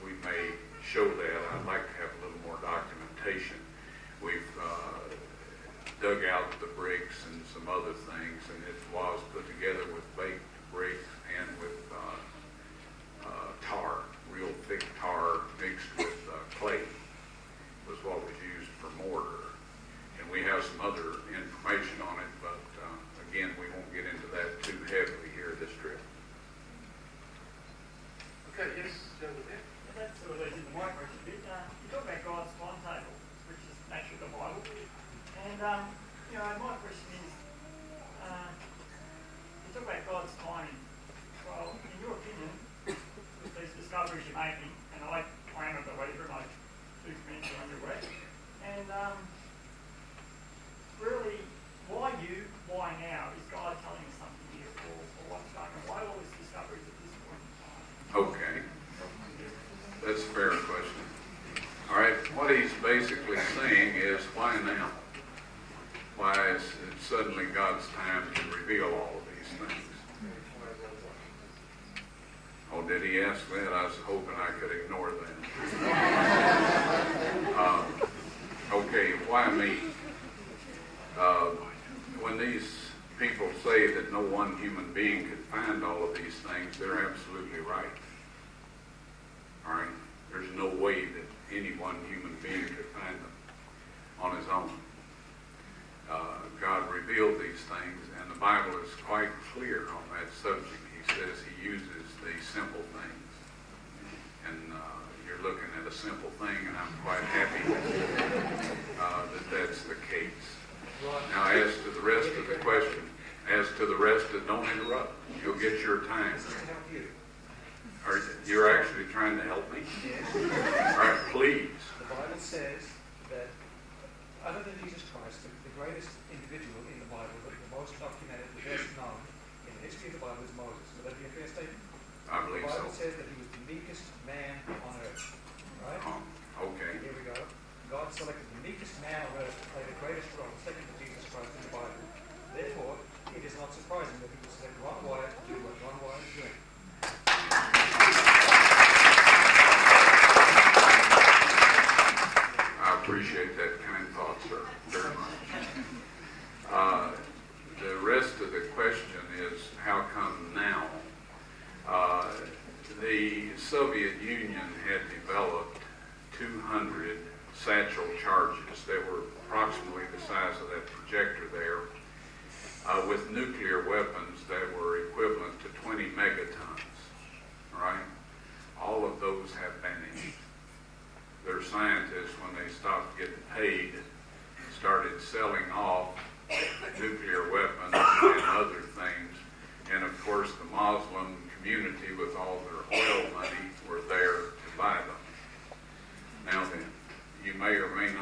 we may show that. I'd like to have a little more documentation. We've dug out the bricks and some other things, and it was put together with baked bricks and with tar, real thick tar mixed with clay was what was used for mortar. And we have some other information on it, but again, we won't get into that too heavily here this trip. Okay, yes, gentlemen. That sort of leads into my question a bit. You talk about God's timetable, which is naturally the Bible. And, my question is, you talk about God's timing. Well, in your opinion, with these discoveries you're making, and I am a believer, and I do commend you on your work, and really, why you, why now? Is God telling us something here, or what's going on? Why all these discoveries at this point in time? Okay. That's a fair question. All right, what he's basically saying is, why now? Why is it suddenly God's time to reveal all of these things? Oh, did he ask that? I was hoping I could ignore that. Okay, why me? When these people say that no one human being could find all of these things, they're absolutely right. All right? There's no way that any one human being could find them on his own. God revealed these things, and the Bible is quite clear on that subject. He says he uses the simple things. And you're looking at a simple thing, and I'm quite happy that that's the case. Now, as to the rest of the question, don't interrupt. You'll get your time. You're actually trying to help me? Yes. All right, please. The Bible says that other than Jesus Christ, the greatest individual in the Bible, the most documented, the best known in the history of the Bible is Moses. Would that be a fair statement? I believe so. The Bible says that he was the meekest man on earth. Right? Okay. Here we go. God selected the meekest man on earth to play the greatest role, second to Jesus Christ in the Bible. Therefore, it is not surprising that he would select Ron Wyatt to do what Ron Wyatt is doing. I appreciate that kind thought, sir, very much. The rest of the question is, how come now? The Soviet Union had developed 200 satchel charges. They were approximately the size of that projector there, with nuclear weapons that were equivalent to 20 megatons, right? All of those have vanished. Their scientists, when they stopped getting paid, started selling off nuclear weapons and other things. And of course, the Muslim community, with all their oil money,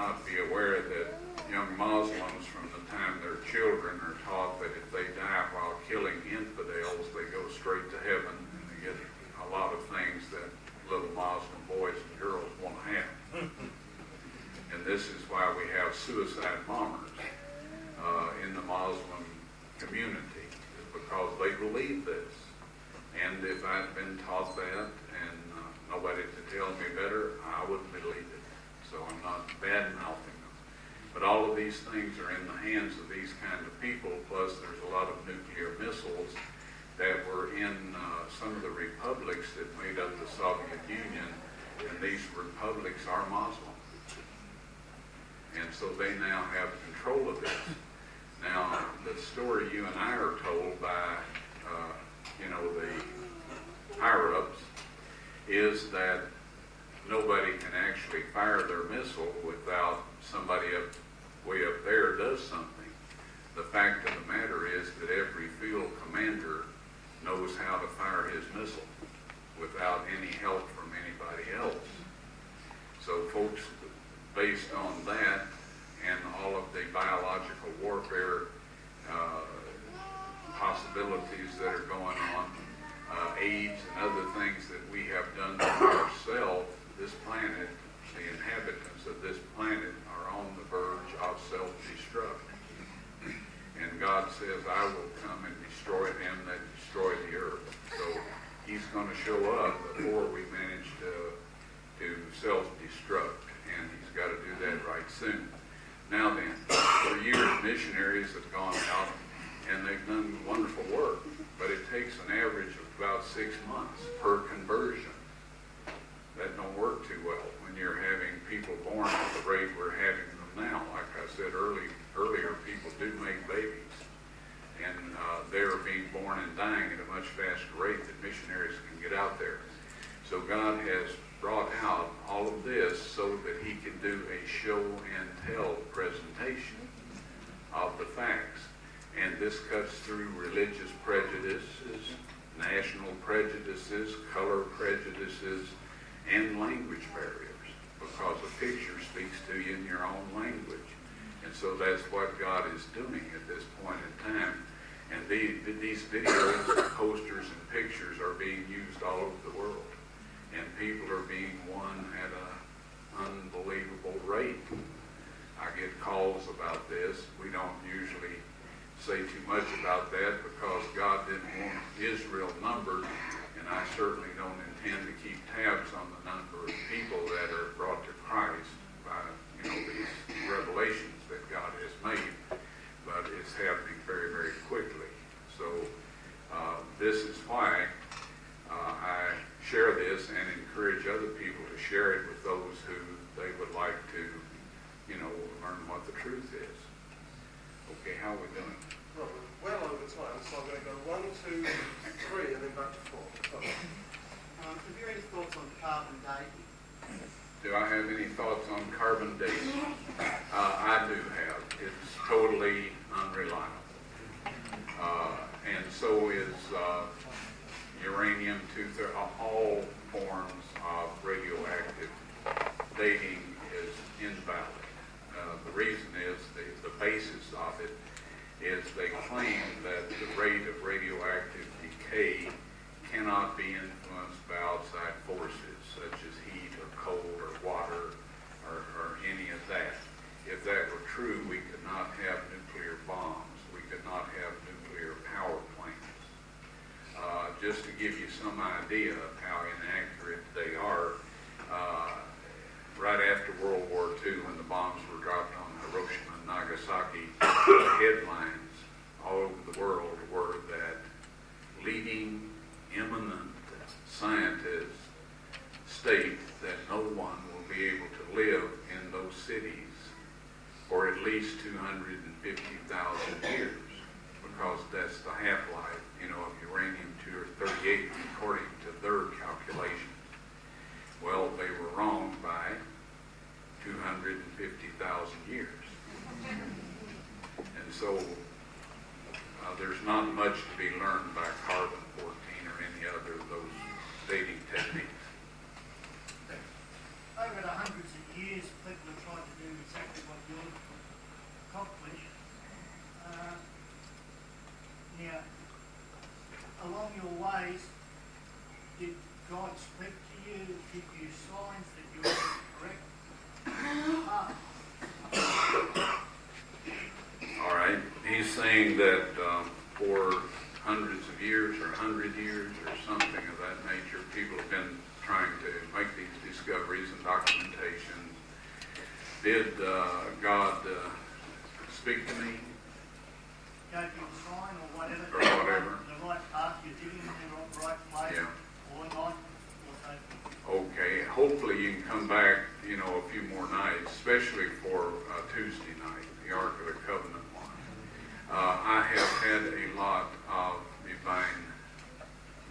not be aware that young Muslims from the time they're children are taught that if they die while killing infidels, they go straight to heaven and they get a lot of things that little Muslim boys and girls want to have. And this is why we have suicide bombers in the Muslim community, is because they believe this. And if I'd been taught that and nobody to tell me better, I wouldn't believe it. So I'm not bad-mouthing them. But all of these things are in the hands of these kind of people, plus there's a lot of nuclear missiles that were in some of the republics that made up the Soviet Union, and these republics are Muslim. And so they now have control of this. Now, the story you and I are told by, the higher-ups is that nobody can actually fire their missile without somebody way up there does something. The fact of the matter is that every field commander knows how to fire his missile without any help from anybody else. So folks, based on that and all of the biological warfare possibilities that are going on, AIDS and other things that we have done to ourselves, this planet, the inhabitants of this planet are on the verge of self-destruct. And God says, I will come and destroy them that destroy the earth. So he's going to show up before we manage to self-destruct. And he's got to do that right soon. Now then, for years missionaries have gone out and they've done wonderful work, but it takes an average of about 6 months per conversion. That don't work too well when you're having people born at the rate we're having them now. Like I said earlier, people do make babies, and they're being born and dying at a much faster rate than missionaries can get out there. So God has brought out all of this so that he can do a show and tell presentation of the facts. And this cuts through religious prejudices, national prejudices, color prejudices, and language barriers, because a picture speaks to you in your own language. And so that's what God is doing at this point in time. And these videos, posters, and pictures are being used all over the world. And people are being won at an unbelievable rate. I get calls about this. We don't usually say too much about that because God didn't want Israel numbered, and I certainly don't intend to keep tabs on the number of people that are brought to Christ by these revelations that God has made. But it's happening very, very quickly. So this is why I share this and encourage other people to share it with those who they would like to, learn what the truth is. Okay, how are we doing? Well over time, so I'm going to go 1, 2, 3, and then back to 4. Have you any thoughts on carbon dating? Do I have any thoughts on carbon dating? I do have. It's totally unreliable. And so is uranium-230. All forms of radioactive dating is invalid. The reason is the basis of it is they claim that the rate of radioactive decay cannot be influenced by outside forces such as heat or cold or water or any of that. If that were true, we could not have nuclear bombs. We could not have nuclear power plants. Just to give you some idea of how inaccurate they are, right after World War II, when the bombs were dropped on Hiroshima and Nagasaki, the headlines all over the world were that leading eminent scientists state that no one will be able to live in those cities for at least 250,000 years, because that's the half-life, of uranium-238 according to their calculations. Well, they were wrong by 250,000 years. And so there's not much to be learned by carbon-14 or any other of those dating techniques. Over the hundreds of years, people have tried to do exactly give you signs that you're correct. All right, he's saying that for hundreds of years or 100 years or something of that nature, people have been trying to make these discoveries and documentation. Did God speak to me? Gave you a sign or whatever. Or whatever. The right path, you're digging in the right place. Yeah. Or not. Okay, hopefully you can come back, a few more nights, especially for Tuesday night, the Ark of the Covenant one. I have had a lot of divine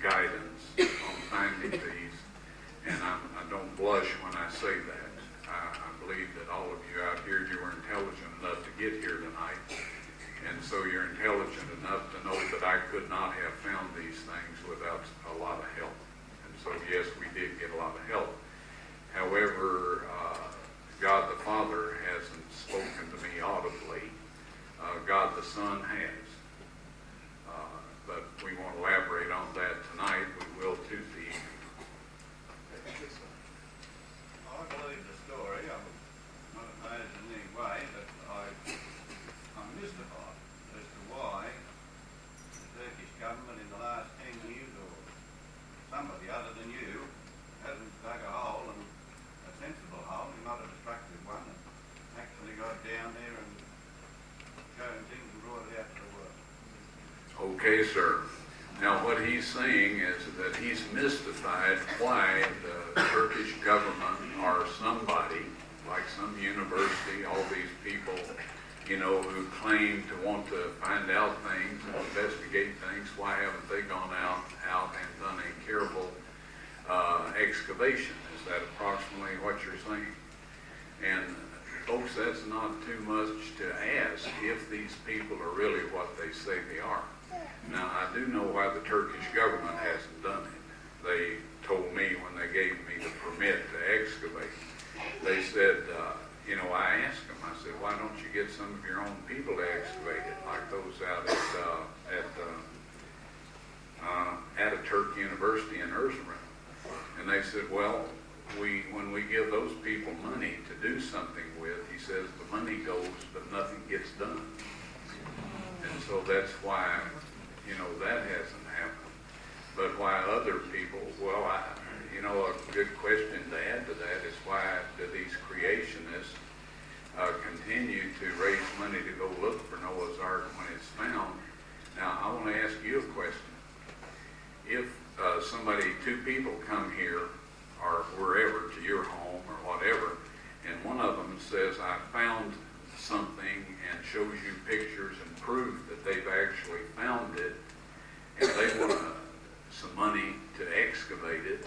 guidance on finding these, and I don't blush when I say that. I believe that all of you out here, you were intelligent enough to get here tonight, and so you're intelligent enough to know that I could not have found these things without a lot of help. And so yes, we did get a lot of help. However, God the Father hasn't spoken to me audibly. God the Son has. But we won't elaborate on that tonight. We will Tuesday evening. I believe the story. I'm not opposed in any way, but I'm mystified as to why the Turkish government in the last 10 years or somebody other than you hasn't dug a hole, and a sensible hole, not a destructive one, and actually got down there and shown things and brought it out to the world. Okay, sir. Now, what he's saying is that he's mystified why the Turkish government or somebody, like some university, all these people, who claim to want to find out things and investigate things, why haven't they gone out and done a careful excavation? Is that approximately what you're saying? And folks, that's not too much to ask if these people are really what they say they are. Now, I do know why the Turkish government hasn't done it. They told me when they gave me the permit to excavate, they said, I asked them, I said, why don't you get some of your own people to excavate it, like those out at Ataturk University in Erzurum? And they said, well, when we give those people money to do something with, he says, the money goes, but nothing gets done. And so that's why, that hasn't happened. But why other people, well, a good question to add to that is why do these creationists continue to raise money to go look for Noah's Ark when it's found? Now, I want to ask you a question. If two people come here or wherever to your home or whatever, and one of them says, I found something, and shows you pictures and proof that they've actually found it, and they want some money to excavate it,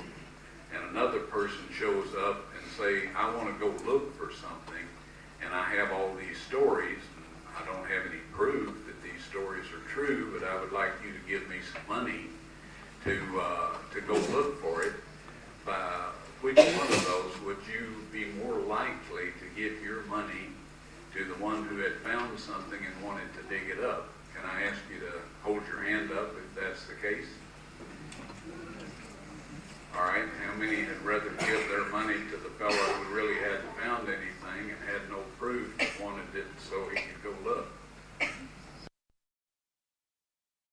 and another person shows up and say, I want to go look for something, and I have all these stories, and I don't have any proof that these stories are true, but I would like you to give me some money to go look for it. Which one of those would you be more likely to give your money to the one who had found something and wanted to dig it up? Can I ask you to hold your hand up if that's the case? All right, how many had rather give their money to the fellow who really hadn't found anything and had no proof